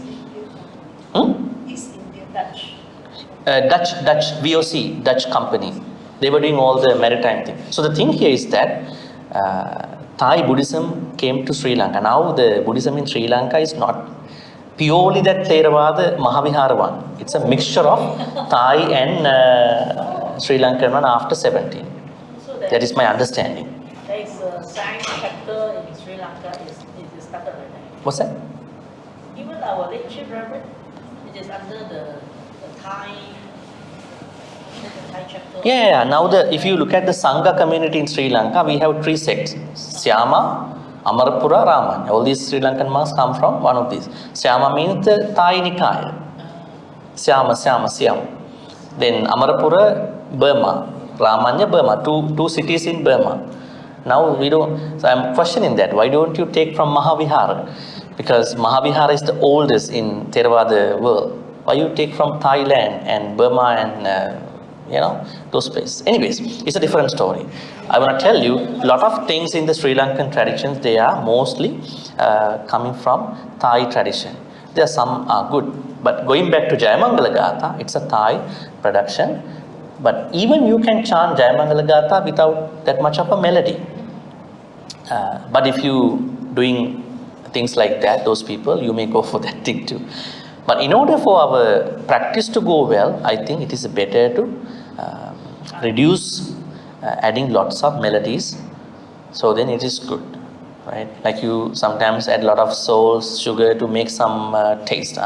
East India. Dutch. Dutch VOC, Dutch company. They were doing all the maritime thing. So the thing here is that Thai Buddhism came to Sri Lanka. Now the Buddhism in Sri Lanka is not purely that Theravada Mahavihara one. It's a mixture of Thai and Sri Lankan one after 17. So That is my understanding. There is a science chapter in Sri Lanka. It is started like that. What's that? Even our late chief reverend, it is under the Thai chapter. Yeah. Now if you look at the Sangha community in Sri Lanka, we have 3 sects: Syama, Amarapura, Ramanya. All these Sri Lankan monks come from one of these. Syama means the Thai Nikaya. Syama. Then Amarapura, Burma. Ramanya, Burma. Two cities in Burma. Now we don't. So I'm questioning that. Why don't you take from Mahavihara? Because Mahavihara is the oldest in Theravada world. Why you take from Thailand and Burma and those places? Anyways, it's a different story. I want to tell you, a lot of things in the Sri Lankan traditions, they are mostly coming from Thai tradition. There are some are good, but going back to Jayamangala Gatha, it's a Thai production. But even you can chant Jayamangala Gatha without that much of a melody. But if you doing things like that, those people, you may go for that thing too. But in order for our practice to go well, I think it is better to reduce adding lots of melodies, so then it is good, right? Like you sometimes add a lot of salt, sugar to make some taste,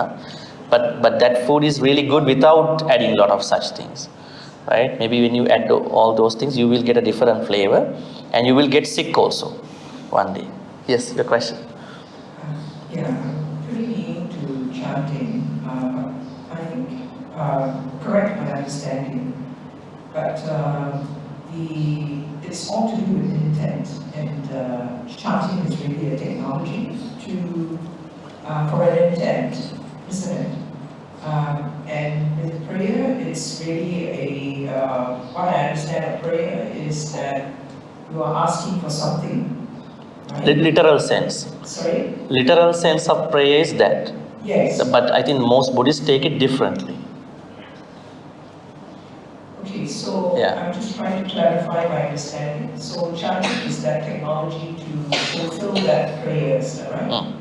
but that food is really good without adding a lot of such things, right? Maybe when you add all those things, you will get a different flavor, and you will get sick also one day. Yes, your question. Yeah, I'm pretty new to chanting. I think, correct my understanding, but it's all to do with intent, and chanting is really a technology for an intent, isn't it? And with prayer, it's really what I understand of prayer is that you are asking for something. Right? Literal sense. Sorry? Literal sense of prayer is that. Yes. But I think most Buddhists take it differently. Okay, so Yeah. I'm just trying to clarify my understanding. So chanting is that technology to fulfill that prayer, is that right?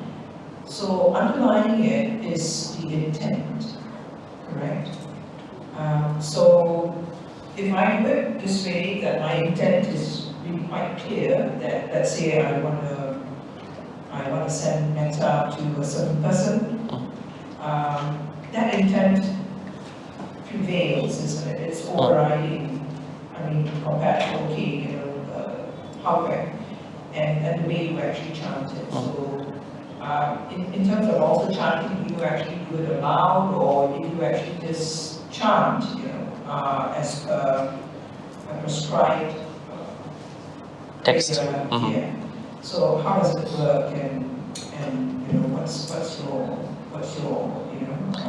So underlying it is the intent, correct? So if I do it this way, that my intent is really quite clear, that let's say I want to send metta to a certain person, that intent prevails, isn't it? It's overriding, compared to, and the way you actually chant it. So in terms of also chanting, do you actually do it aloud, or do you actually just chant, as a prescribed Text. Yeah. So how does it work, and what's your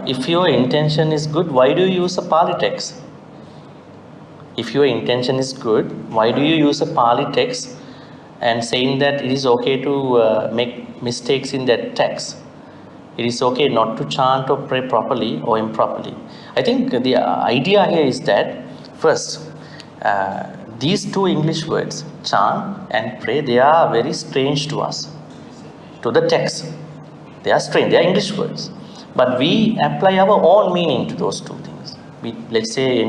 If your intention is good, why do you use a Pali text? If your intention is good, why do you use a Pali text and saying that it is okay to make mistakes in that text? It is okay not to chant or pray properly or improperly. I think the idea here is that, first, these two English words, chant and pray, they are very strange to us, to the text. They are strange, they are English words. But we apply our own meaning to those two things. Let's say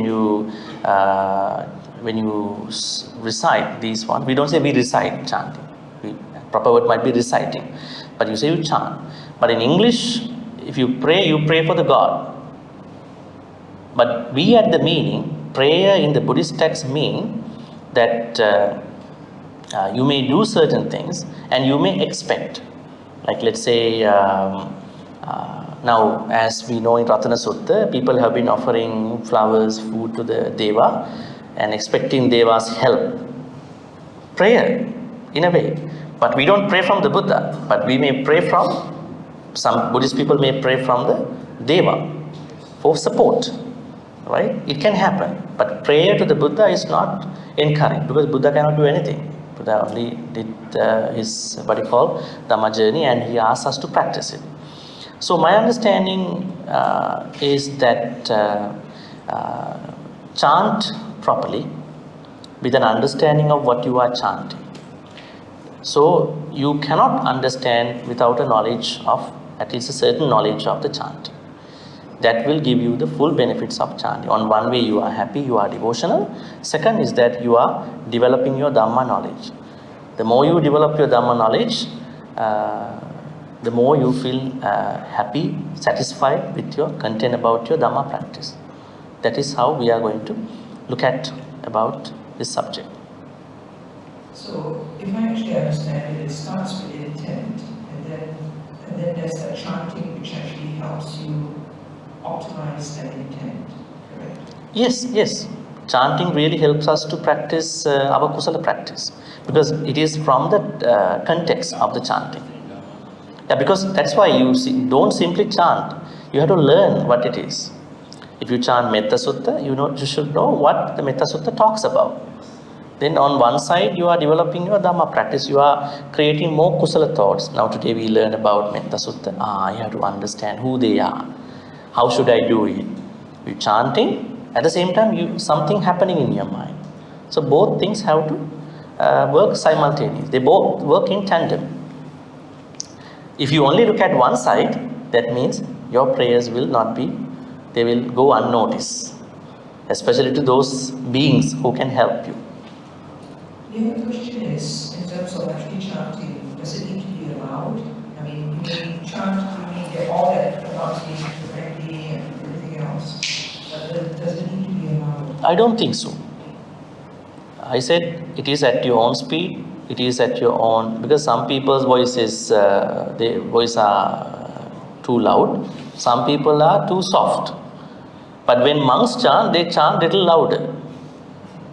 when you recite these ones, we don't say we recite chanting. Proper word might be reciting, but you say you chant. But in English, if you pray for the God. But we add the meaning, prayer in the Buddhist text mean that you may do certain things and you may expect. Like let's say, now as we know in Ratana Sutta, people have been offering flowers, food to the Deva and expecting Deva's help. Prayer, in a way. But we don't pray from the Buddha, but we may pray from, some Buddhist people may pray from the Deva for support, right? It can happen, but prayer to the Buddha is not encouraged, because Buddha cannot do anything. Buddha only did his, Dhamma journey, and he asked us to practice it. So my understanding is that chant properly, with an understanding of what you are chanting. So you cannot understand without a knowledge of, at least a certain knowledge of the chanting. That will give you the full benefits of chanting. On one way you are happy, you are devotional. Second is that you are developing your Dhamma knowledge. The more you develop your Dhamma knowledge, the more you feel happy, satisfied with your content about your Dhamma practice. That is how we are going to look at about this subject. So, if I actually understand it, it starts with intent, and then there's that chanting which actually helps you optimize that intent, correct? Yes, yes. Chanting really helps us to practice our kusala practice, because it is from the context of the chanting. Yeah, because that's why you don't simply chant. You have to learn what it is. If you chant Metta Sutta, you should know what the Metta Sutta talks about. Then on one side, you are developing your Dhamma practice. You are creating more kusala thoughts. Now today we learn about Metta Sutta. You have to understand who they are. How should I do it? You chanting, at the same time, something happening in your mind. So both things have to work simultaneously. They both work in tandem. If you only look at one side, that means your prayers will not be, they will go unnoticed, especially to those beings who can help you. The other question is, in terms of actually chanting, does it need to be allowed? I mean, you may chant, you may get all that pronunciation correctly and everything else, but does it need to be allowed? I don't think so. I said it is at your own speed, it is at your own, because some people's voices, their voice are too loud, some people are too soft. But when monks chant, they chant little louder,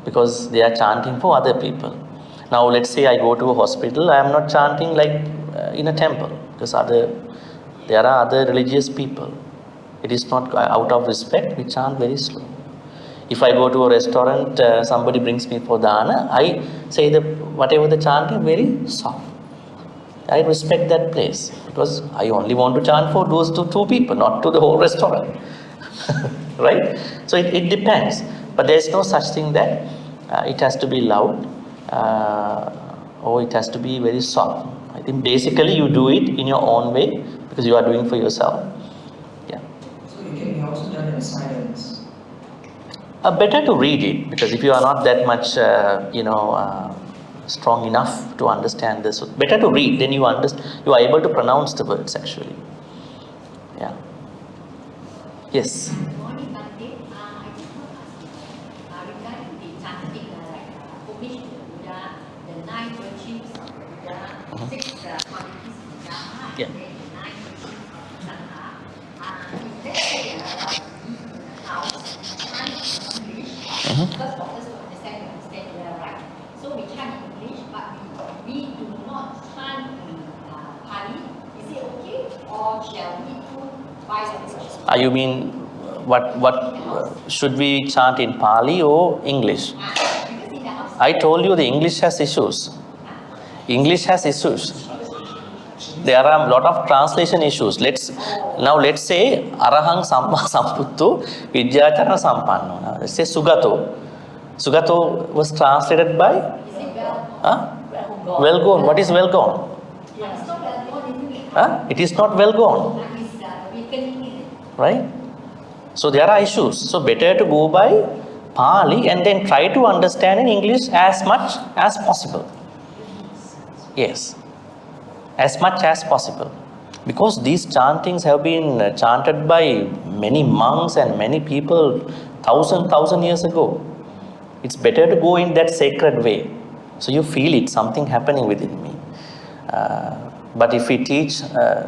because they are chanting for other people. Now let's say I go to a hospital, I am not chanting like in a temple, because there are other religious people. It is not out of respect, we chant very slow. If I go to a restaurant, somebody brings me for dana, I say whatever the chanting, very soft. I respect that place, because I only want to chant for those two people, not to the whole restaurant. Right? So it depends. But there is no such thing that it has to be loud or it has to be very soft. I think basically you do it in your own way, because you are doing for yourself. Yeah. So it can be also done in silence. Better to read it, because if you are not that much, strong enough to understand this, better to read. Then you are able to pronounce the words actually. Yeah. Yes. Good morning, Bhante. I just want to ask you, regarding the chanting, like homage to Buddha, the 9 virtues of Buddha, 6 qualities of Dharma, Yeah. and then the 9 virtues of Sangha. If let's say we in the house chant in English, because for us to understand, we understand well, right? So we chant in English, but we do not chant in Pali. Is it okay, or shall we do vice versa? You mean what should we chant in Pali or English? I told you the English has issues. English has issues. There are a lot of translation issues. Let's say Arahang Samma Samputtu Vidyachara Sampanno. Now let's say Sugato. Sugato was translated by well gone. What is well gone? It is not well gone. Right? So there are issues. So better to go by Pali and then try to understand in English as much as possible. Yes. As much as possible. Because these chantings have been chanted by many monks and many people thousand years ago. It's better to go in that sacred way. So you feel it, something happening within me. But if we teach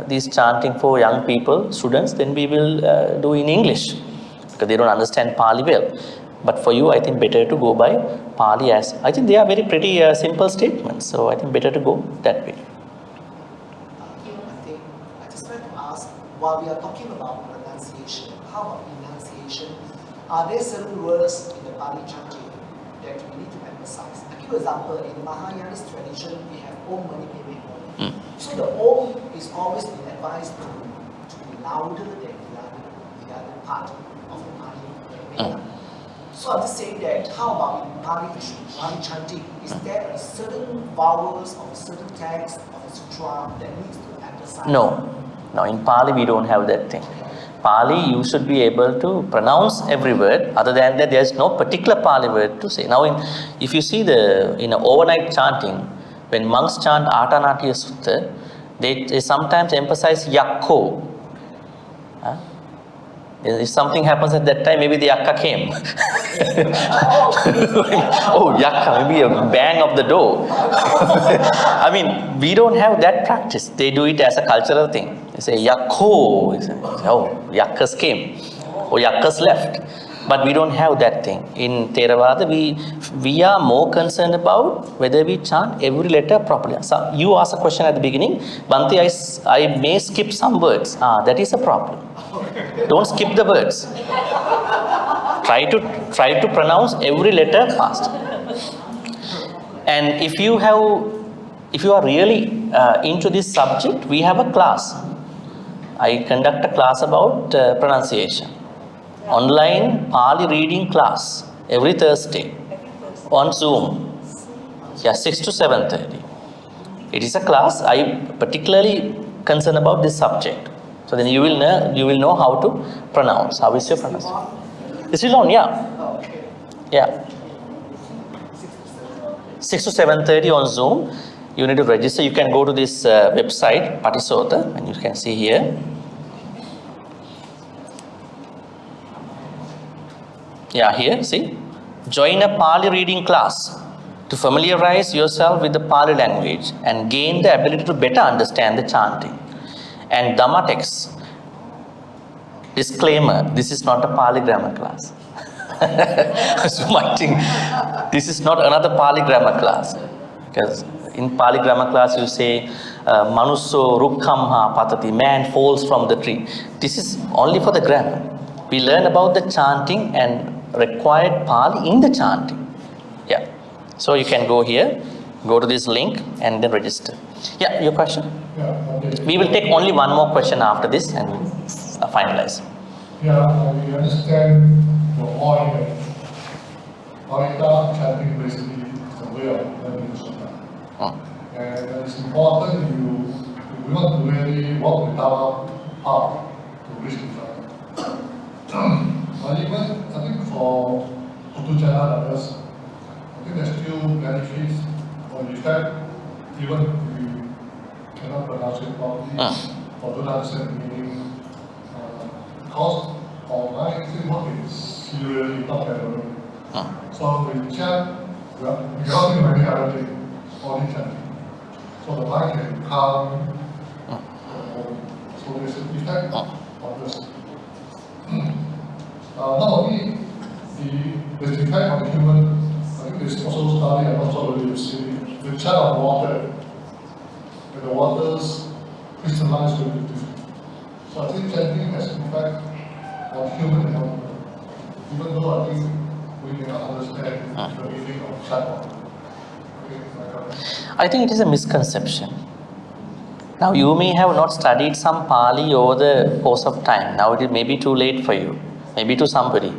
this chanting for young people, students, then we will do in English, because they don't understand Pali well. But for you, I think better to go by Pali, as I think they are very pretty simple statements. So I think better to go that way. I just like to ask, while we are talking about pronunciation, how about enunciation? Are there certain words in the Pali chanting that we need to emphasize? I give you an example. In the Mahayanist tradition, we have Om Mani Padme Hum. So the Om is always been advised to be louder than the other part of the Pali. So I'm just saying that, how about in Pali chanting, is there a certain vowels of a certain text of a sutra that needs to emphasize? No, in Pali we don't have that thing. Pali, you should be able to pronounce every word. Other than that, there is no particular Pali word to say. Now, if you see in overnight chanting, when monks chant Atanatiya Sutta, they sometimes emphasize yakko. Huh? If something happens at that time, maybe the yakka came. Oh, yakka, maybe a bang of the door. I mean, we don't have that practice. They do it as a cultural thing. They say yakko. Oh, yakkas came. Or yakkas left. But we don't have that thing. In Theravada, we are more concerned about whether we chant every letter properly. So you asked a question at the beginning, Bhante, I may skip some words. That is a problem. Don't skip the words. Try to pronounce every letter fast. And if you are really into this subject, we have a class. I conduct a class about pronunciation. Online Pali reading class every Thursday on Zoom. Yeah, 6 to 7:30. It is a class. I particularly concerned about this subject. So then you will know how to pronounce. How is your pronunciation? This is on, yeah. Yeah. 6 to 7:30 on Zoom. You need to register. You can go to this website, Patisota, and you can see here. Yeah, here, see. Join a Pali reading class to familiarize yourself with the Pali language and gain the ability to better understand the chanting. And Dhamma text. Disclaimer, this is not a Pali grammar class. So I think this is not another Pali grammar class. Because in Pali grammar class you say, Manusso rukkhamha patati, man falls from the tree. This is only for the grammar. We learn about the chanting and required Pali in the chanting. Yeah. So you can go here, go to this link and then register. Yeah, your question? Yeah, okay. We will take only one more question after this and finalize. Yeah, we understand the point that Parita chanting basically is a way of learning the Sutta. And it's important you want to really walk the Dharma path to reach the Sutta. But even, I think for Puja Hall and others, I think there's still benefits or effect, even if we cannot pronounce it properly or don't understand the meaning. Because our mind is working seriously, not casually. So we chant, we are not doing many other things, only chanting. So the mind can calm. So there's an effect of this. Not only the effect on the human, I think there's also study and also really see the chant of water. When the waters crystallize very different. So I think chanting has an effect on human health, even though I think we cannot understand the meaning of chant. I think it is a misconception. Now you may have not studied some Pali over the course of time. Now it may be too late for you, maybe to somebody.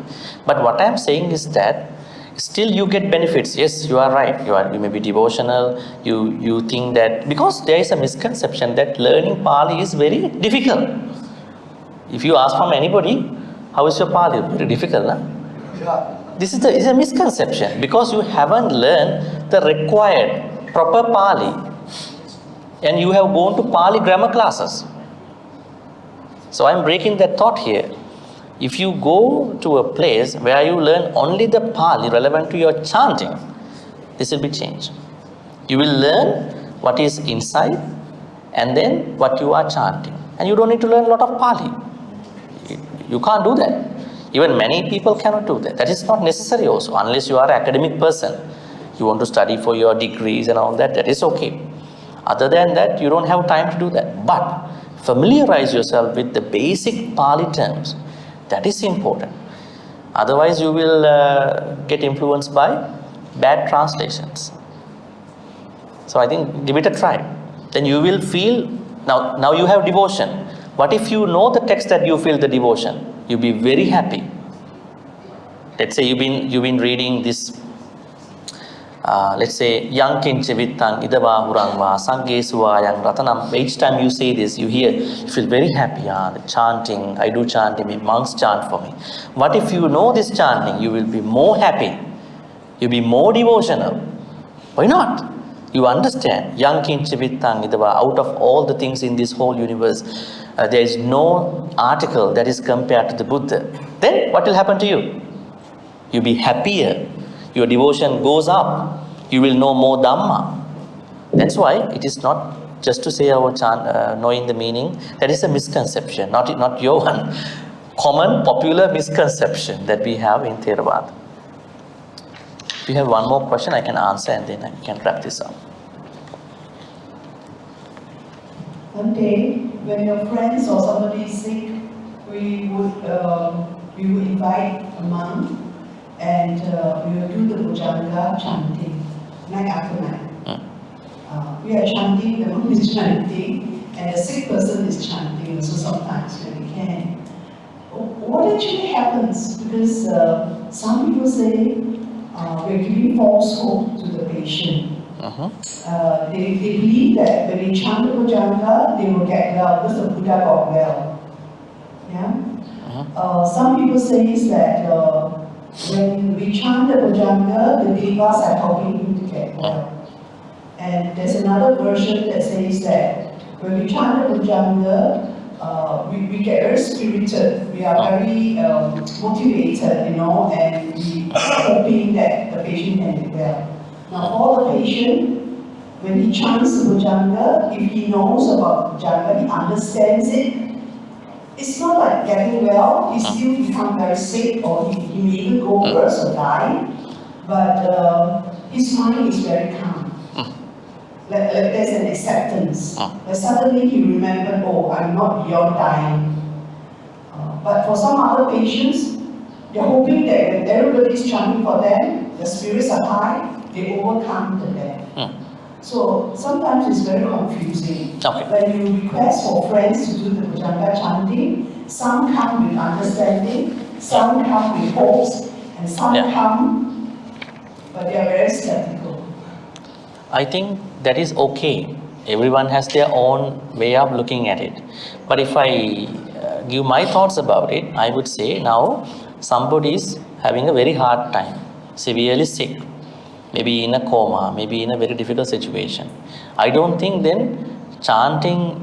But what I am saying is that still you get benefits. Yes, you are right. You may be devotional. You think that because there is a misconception that learning Pali is very difficult. If you ask from anybody, how is your Pali? Very difficult, no? Yeah. This is a misconception because you haven't learned the required proper Pali and you have gone to Pali grammar classes. So I am breaking that thought here. If you go to a place where you learn only the Pali relevant to your chanting, this will be changed. You will learn what is inside and then what you are chanting. And you don't need to learn a lot of Pali. You can't do that. Even many people cannot do that. That is not necessary also, unless you are an academic person. You want to study for your degrees and all that, that is okay. Other than that, you don't have time to do that. But familiarize yourself with the basic Pali terms. That is important. Otherwise, you will get influenced by bad translations. So I think give it a try. Then you will feel, now you have devotion. What if you know the text that you feel the devotion? You'll be very happy. Let's say you've been reading this. Let's say yang kinchivitang idava hurangva sangesuvayang ratanam. Each time you say this, you feel very happy. The chanting, I do chanting, monks chant for me. What if you know this chanting? You will be more happy. You'll be more devotional. Why not? You understand. Yang kinchivitang idava. Out of all the things in this whole universe, there is no article that is compared to the Buddha. Then what will happen to you? You'll be happier. Your devotion goes up. You will know more Dhamma. That's why it is not just to say our chant, knowing the meaning. That is a misconception, not your one. Common, popular misconception that we have in Theravada. If you have one more question, I can answer and then I can wrap this up. One day, when your friends or somebody is sick, we would invite a monk and we will do the Bhujanga chanting, night after night. We are chanting, the monk is chanting, and the sick person is chanting, so sometimes when we can. What actually happens? Because some people say we're giving false hope to the patient. They believe that when they chant the Bhujanga, they will get well because the Buddha got well. Yeah? Some people say that when we chant the Bhujanga, the devas are helping him to get well. And there's another version that says that when we chant the Bhujanga, we get very spirited, we are very motivated, and we are hoping that the patient can get well. Now for the patient, when he chants the Bhujanga, if he knows about Bhujanga, he understands it, it's not like getting well, he still become very sick or he may even go worse or die, but his mind is very calm. Like there's an acceptance. Like suddenly he remembered, oh, I'm not beyond dying. But for some other patients, they're hoping that when everybody's chanting for them, the spirits are high, they overcome the death. So sometimes it's very confusing. When you request for friends to do the Bhujanga chanting, some come with understanding, some come with hopes, and some come, but they are very skeptical. I think that is okay. Everyone has their own way of looking at it. But if I give my thoughts about it, I would say now somebody is having a very hard time, severely sick, maybe in a coma, maybe in a very difficult situation. I don't think then chanting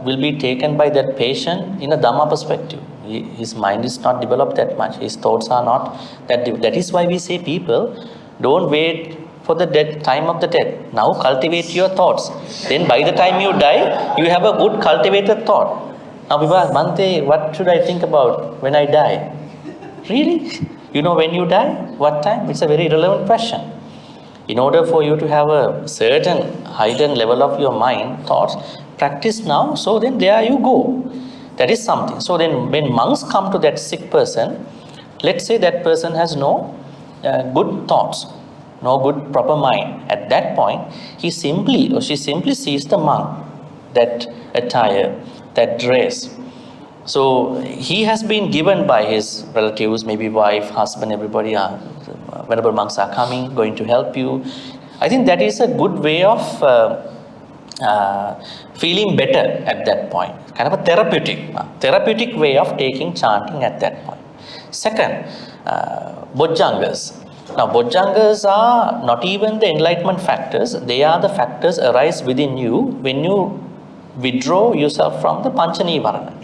will be taken by that patient in a Dhamma perspective. His mind is not developed that much. His thoughts are not that deep. That is why we say people, don't wait for the time of the death. Now cultivate your thoughts. Then by the time you die, you have a good cultivated thought. Now people ask, Bhante, what should I think about when I die? Really? You know when you die? What time? It's a very relevant question. In order for you to have a certain heightened level of your mind, thoughts, practice now, so then there you go. That is something. So then when monks come to that sick person, let's say that person has no good thoughts, no good proper mind. At that point, he simply or she simply sees the monk, that attire, that dress. So he has been given by his relatives, maybe wife, husband, everybody, whenever monks are coming, going to help you. I think that is a good way of feeling better at that point. Kind of a therapeutic way of taking chanting at that point. Second, Bojjangas. Now, Bojjangas are not even the enlightenment factors, they are the factors arise within you when you withdraw yourself from the Panchanivarana.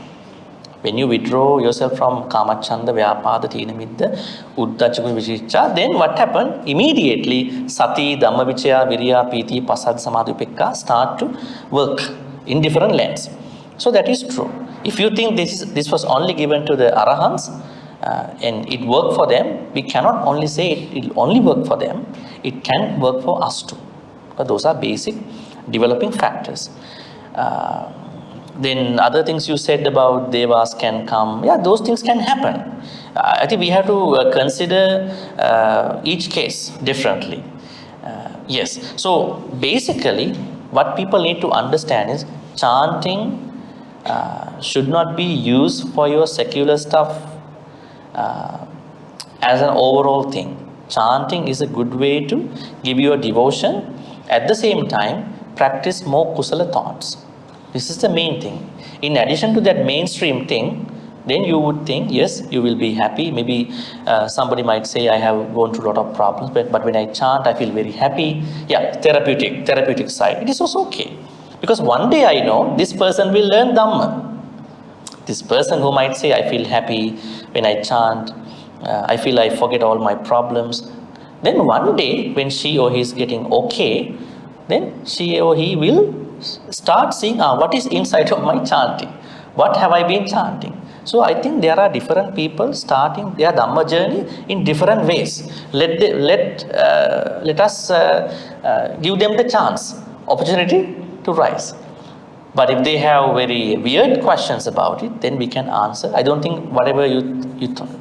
When you withdraw yourself from Kamachanda, Vyapada, Tina Middha, Uddhacca, Vijicca, then what happened? Immediately, Sati, Dhammavichaya, Virya, Piti, Pasad, Samadhi, Upekka start to work in different lengths. So that is true. If you think this was only given to the Arahants and it worked for them, we cannot only say it will only work for them, it can work for us too. But those are basic developing factors. Then other things you said about devas can come, yeah, those things can happen. I think we have to consider each case differently. Yes, so basically what people need to understand is chanting should not be used for your secular stuff as an overall thing. Chanting is a good way to give you a devotion. At the same time, practice more kusala thoughts. This is the main thing. In addition to that mainstream thing, then you would think, yes, you will be happy. Maybe somebody might say, I have gone through a lot of problems, but when I chant, I feel very happy. Yeah, therapeutic side. It is also okay. Because one day I know this person will learn Dhamma. This person who might say, I feel happy when I chant, I feel I forget all my problems. Then one day, when she or he is getting okay, then she or he will start seeing, what is inside of my chanting? What have I been chanting? So I think there are different people starting their Dhamma journey in different ways. Let us give them the chance, opportunity to rise. But if they have very weird questions about it, then we can answer. I don't think whatever you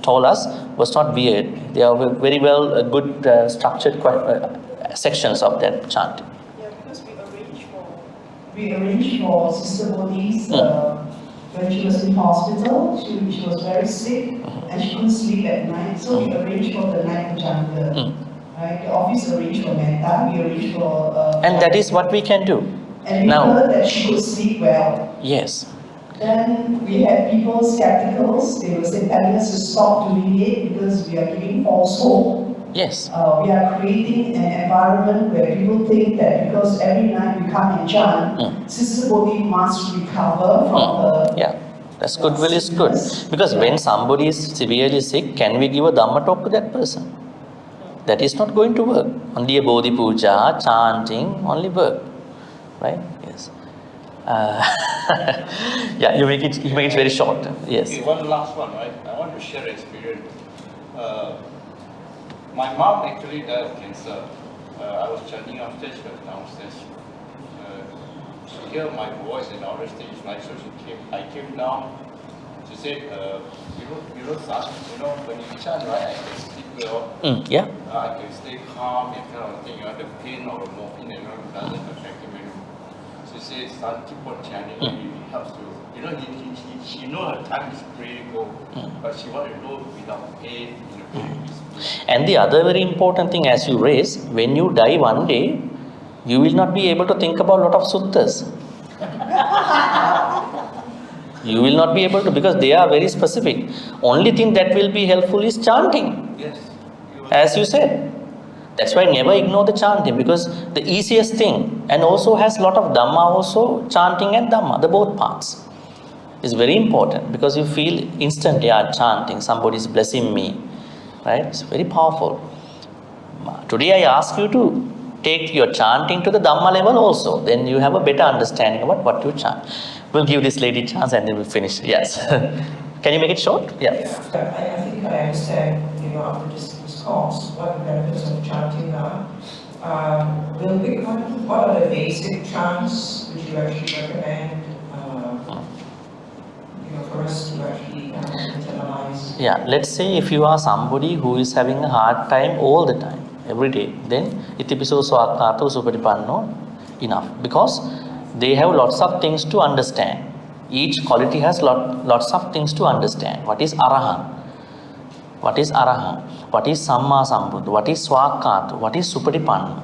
told us was not weird. They are very well good structured sections of that chanting. Yeah, because we arranged for Sister Bodhi's, when she was in hospital, she was very sick and she couldn't sleep at night. So we arranged for the night jhana. Right? The office arranged for metta, we arranged for... and that is what we can do. And we Now, heard that she could sleep well. Yes. Then we had people skeptical. They were saying, telling us to stop doing it because we are giving false hope. Yes. We are creating an environment where people think that because every night we come and chant, Sister Bodhi must recover from her. Yeah, that's goodwill is good. Because when somebody is severely sick, can we give a Dhamma talk to that person? That is not going to work. Only a Bodhi Puja, chanting, only work. Right? Yes. Yeah, you make it very short. Yes. Okay, one last one, right? I want to share an experience. My mom actually died of cancer. I was chanting upstairs, she was downstairs. She heard my voice in outer stage, right? So I came down. She said, you know, son, when you chant, right, I can sleep well. Yeah. I can stay calm and kind of thing. The pain or the morphine doesn't affect him anymore. She said, son, keep on chanting, it helps you. She knows her time is critical, but she wants to know without pain, And the other very important thing, as you raise, when you die one day, you will not be able to think about a lot of suttas. You will not be able to, because they are very specific. Only thing that will be helpful is chanting. Yes. As you said. That's why never ignore the chanting, because the easiest thing, and also has a lot of Dhamma also, chanting and Dhamma, the both parts, is very important, because you feel instantly, chanting, somebody is blessing me, right? It's very powerful. Today I ask you to take your chanting to the Dhamma level also, then you have a better understanding about what you chant. We'll give this lady a chance and then we'll finish. Yes. Can you make it short? Yeah. I think I understand, after this course, what the benefits of chanting are. We'll pick one. What are the basic chants which you actually recommend, for us to actually internalize? Yeah, let's say if you are somebody who is having a hard time all the time, every day, then Itipiso Swakato Supadipanno, enough. Because they have lots of things to understand. Each quality has lots of things to understand. What is Arahant? What is Arahant? What is Samma Sambuddha? What is Swakato? What is Supadipanno?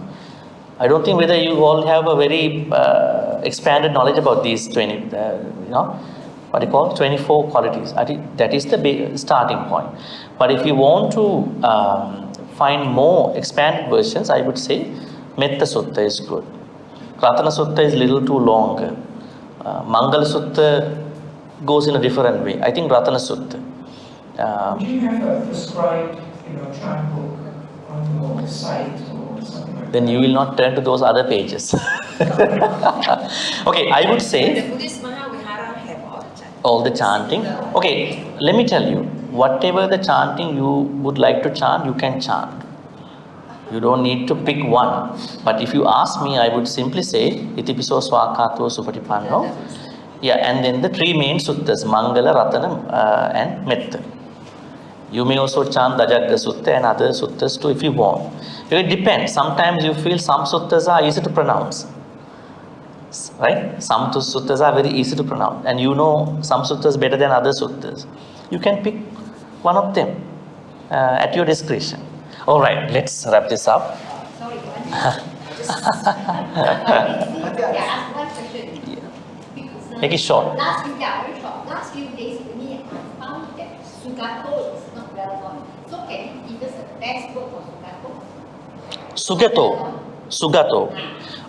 I don't think whether you all have a very expanded knowledge about these 24 qualities. I think that is the starting point. But if you want to find more expanded versions, I would say Metta Sutta is good. Ratana Sutta is little too long. Mangala Sutta goes in a different way. I think Ratana Sutta. Do you have a prescribed, chant book on your site or something like that? Then you will not turn to those other pages. Okay, I would say The Buddhist Mahavihara have all the chanting. Okay, let me tell you, whatever the chanting you would like to chant, you can chant. You don't need to pick one. But if you ask me, I would simply say Itipiso Swakato Supatipanno. Yeah, and then the three main suttas, Mangala, Ratana, and Metta. You may also chant Dajagga Sutta and other suttas too if you want. It depends. Sometimes you feel some suttas are easy to pronounce. Right? Some suttas are very easy to pronounce. And you know some suttas better than other suttas. You can pick one of them. at your discretion. All right, let's wrap this up. Sorry, one Bhante, I ask one question. Yeah. Because Make it short. last few, yeah, very short. Last few days, for me, I found that Sugato is not well known. So can you give us a best word for Sugato? Sugato.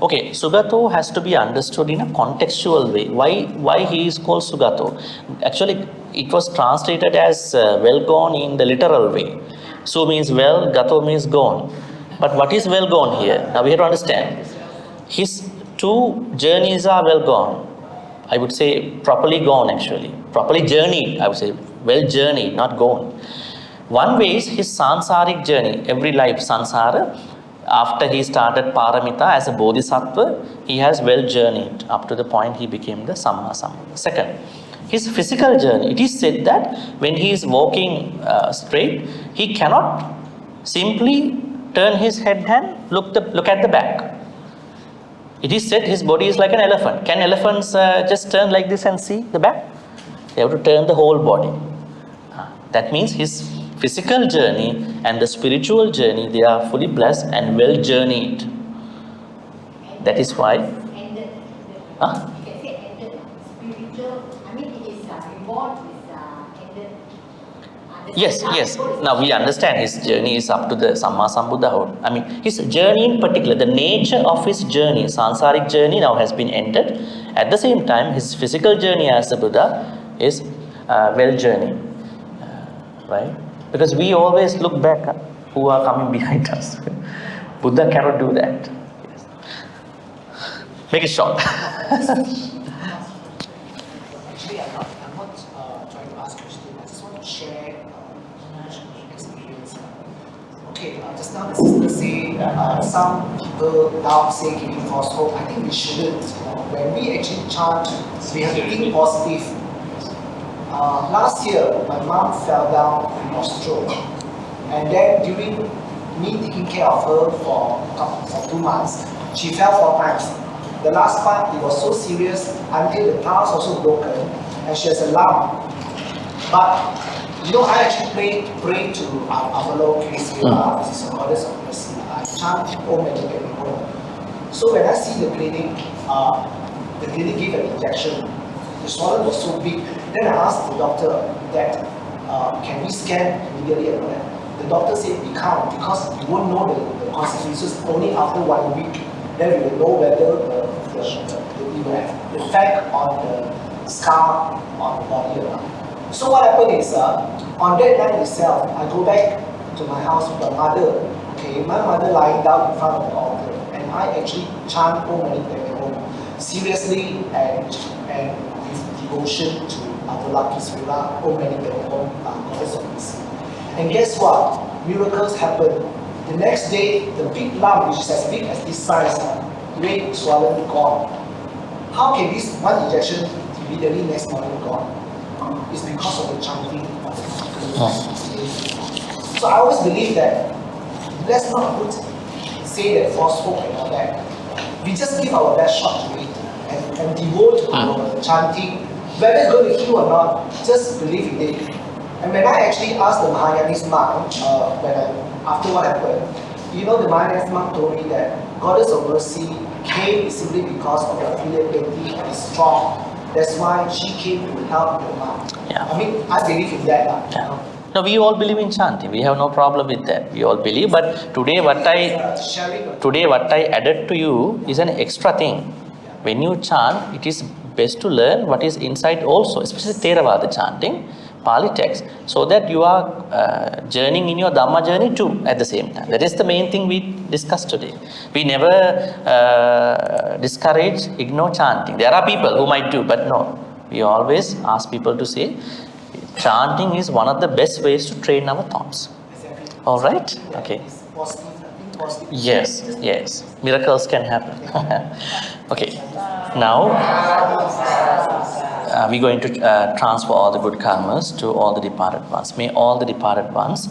Okay, Sugato has to be understood in a contextual way. Why he is called Sugato? Actually, it was translated as well gone in the literal way. Su means well, Gato means gone. But what is well gone here? Now we have to understand. His two journeys are well gone. I would say properly gone actually. Properly journeyed, I would say. Well journeyed, not gone. One way is his sansaric journey, every life sansara. After he started Paramita as a Bodhisattva, he has well journeyed up to the point he became the Samma Sambuddha. Second, his physical journey. It is said that when he is walking straight, he cannot simply turn his head and look at the back. It is said his body is like an elephant. Can elephants just turn like this and see the back? They have to turn the whole body. That means his physical journey and the spiritual journey, they are fully blessed and well journeyed. That is why. Ended. Huh? You can say ended. Spiritual, I mean, it is reward is ended. Yes. Now we understand his journey is up to the Samma Sambuddhahood. I mean, his journey in particular, the nature of his journey, sansaric journey now has been ended. At the same time, his physical journey as a Buddha is well journeyed. Right? Because we always look back who are coming behind us. Buddha cannot do that. Yes. Make it short. Actually, I'm not trying to ask question. I just want to share experience. Okay, just now the sister said some people now say giving false hope. I think we shouldn't. When we actually chant, we have to think positive. Last year, my mom fell down in Australia, and then during me taking care of her for 2 months, she fell 4 times. The last part, it was so serious until the tiles also broken, and she has a lump. But I actually pray to our Lord, this is a goddess of mercy. I chant Om Mani Padme Hum. So when I see the clinic gave an injection. The swelling was so big. Then I asked the doctor that can we scan immediately or not? The doctor said we can't because we won't know the consequences only after 1 week. Then we will know whether the effect on the scar on the body or not. So what happened is on that night itself, I go back to my house with my mother. Okay, my mother lying down in front of the altar, and I actually chant Om Mani Padme Hum seriously and devotion to our lucky Srila, Om Mani Padme Hum, goddess of mercy. And guess what? Miracles happen. The next day, the big lump, which is as big as this size, red, swollen, gone. How can this one injection immediately next morning gone? It's because of the chanting of the So I always believe that let's not say that false hope and all that. We just give our best shot to it and devote our chanting. Whether it's going to heal or not, just believe in it. And when I actually asked the Mahayanese monk, after what happened, the Mahayanese monk told me that Goddess of Mercy came simply because of her filial piety and is strong. That's why she came to help the monk. Yeah. I mean, I believe in that. No, we all believe in chanting. We have no problem with that. We all believe. But today what I added to you is an extra thing. When you chant, it is best to learn what is inside also, especially Theravada chanting, Pali text, so that you are journeying in your Dhamma journey too at the same time. That is the main thing we discussed today. We never discourage, ignore chanting. There are people who might do, but no. We always ask people to say, chanting is one of the best ways to train our thoughts. Exactly. All right? Okay. Positive. Yes. Miracles can happen. Okay. Now, we're going to transfer all the good karmas to all the departed ones. May all the departed ones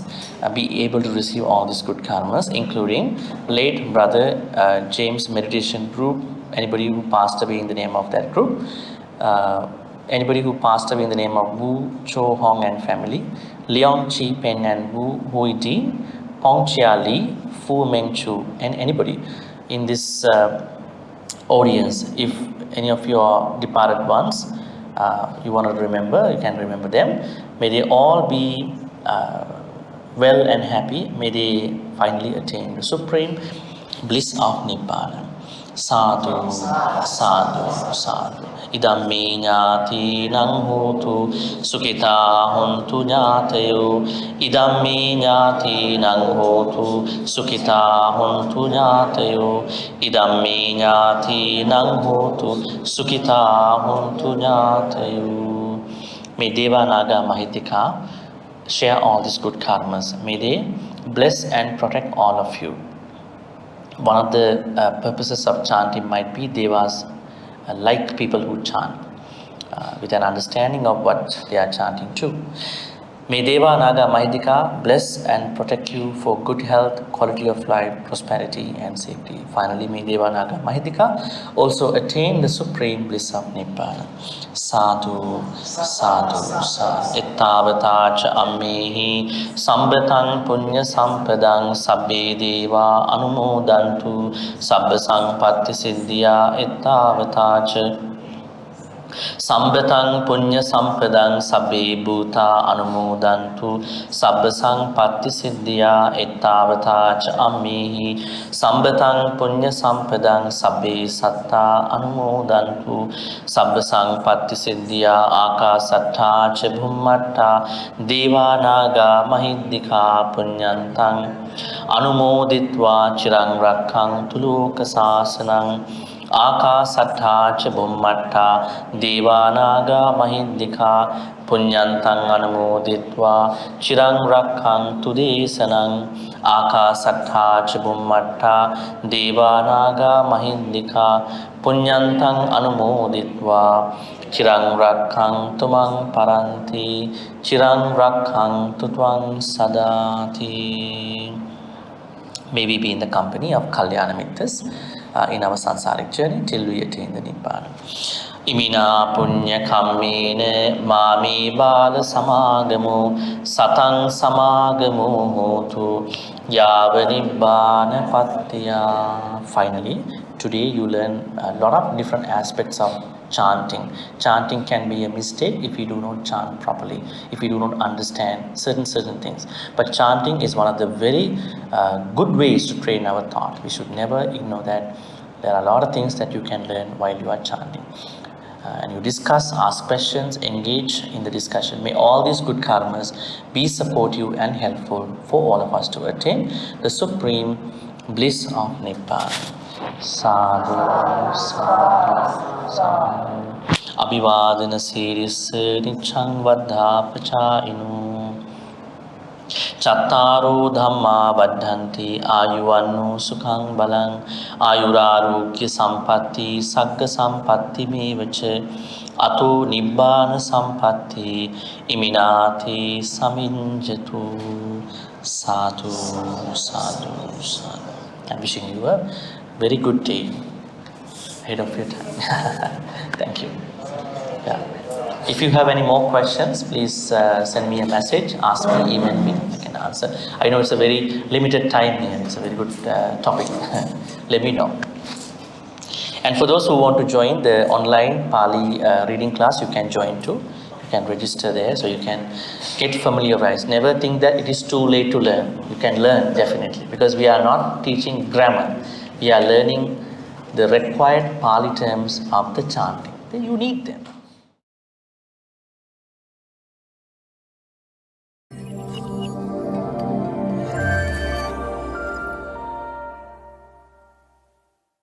be able to receive all these good karmas, including late brother James Meditation Group, anybody who passed away in the name of that group. anybody who passed away in the name of Wu Cho Hong and family, Leong, Chee, Peng and Wu Hooi, Pong Chia Lee, Foo Meng Chu, and anybody in this audience. If any of your departed ones you want to remember, you can remember them. May they all be well and happy. May they finally attain the supreme bliss of Nibbana. Sadhu, sadhu, sadhu. Idam me ñāti nang hotu sukhita hontu ñātayo. Idam me ñāti nang hotu sukhita hontu ñātayo. Idam me ñāti nang hotu sukhita hontu ñātayo. May Deva Naga Mahitika share all these good karmas. May they bless and protect all of you. One of the purposes of chanting might be Devas like people who chant with an understanding of what they are chanting to. May Deva Naga Mahidika bless and protect you for good health, quality of life, prosperity and safety. Finally, may Deva Naga Mahidika also attain the supreme bliss of Nibbana. Sadhu, sadhu, sadhu. Ittavata cha ammehi sambatan punya sampadang sabbe deva anumodantu sabba sampatti siddhya ittavata cha Sambhatang punya sampadang sabbe bhuta anumodantu sabba sampatti siddhya ettavata cha ammehi sambhatang punya sampadang sabbe satta anumodantu sabba sampatti siddhya akasatta cha bhummatta deva naga mahiddika punyantang anumoditva chirang rakkang tuloka sasanang Akasattha cha bhummatta devanaga mahiddika punyantang anumoditva chirang rakkhantu desanang. Akasattha cha bhummatta devanaga mahiddika punyantang anumoditva chirang rakkhantu mang paranti chirang rakkhantu tvang sadati. May we be in the company of Kalyana Mittas in our sansaric journey till we attain the Nibbana. Imina punya kammene mami bala samagamo satang samagamo hotu yava Nibbana pattiya. Finally, today you learn a lot of different aspects of chanting. Chanting can be a mistake if you do not chant properly, if you do not understand certain things. But chanting is one of the very good ways to train our thought. We should never ignore that. There are a lot of things that you can learn while you are chanting. And you discuss, ask questions, engage in the discussion. May all these good karmas be supportive and helpful for all of us to attain the supreme bliss of Nibbana. Sadhu, sadhu, sadhu. Abhivadana Series Nichang Vaddha Pachayinu Chattaro Dhamma Vaddhanti Ayuvanno Sukhang Balang Ayurarogya Sampatti Sagga Sampatti Mevacha Ato Nibbana Sampatti Iminati Saminjatu. Sadhu, sadhu, sadhu. I'm wishing you a very good day ahead of your time. Thank you. Yeah. If you have any more questions, please send me a message, ask me, email me, I can answer. I know it's a very limited time here, it's a very good topic. Let me know. And for those who want to join the online Pali reading class, you can join too. You can register there so you can get familiarized. Never think that it is too late to learn. You can learn definitely, because we are not teaching grammar. We are learning the required Pali terms of the chanting. You need them.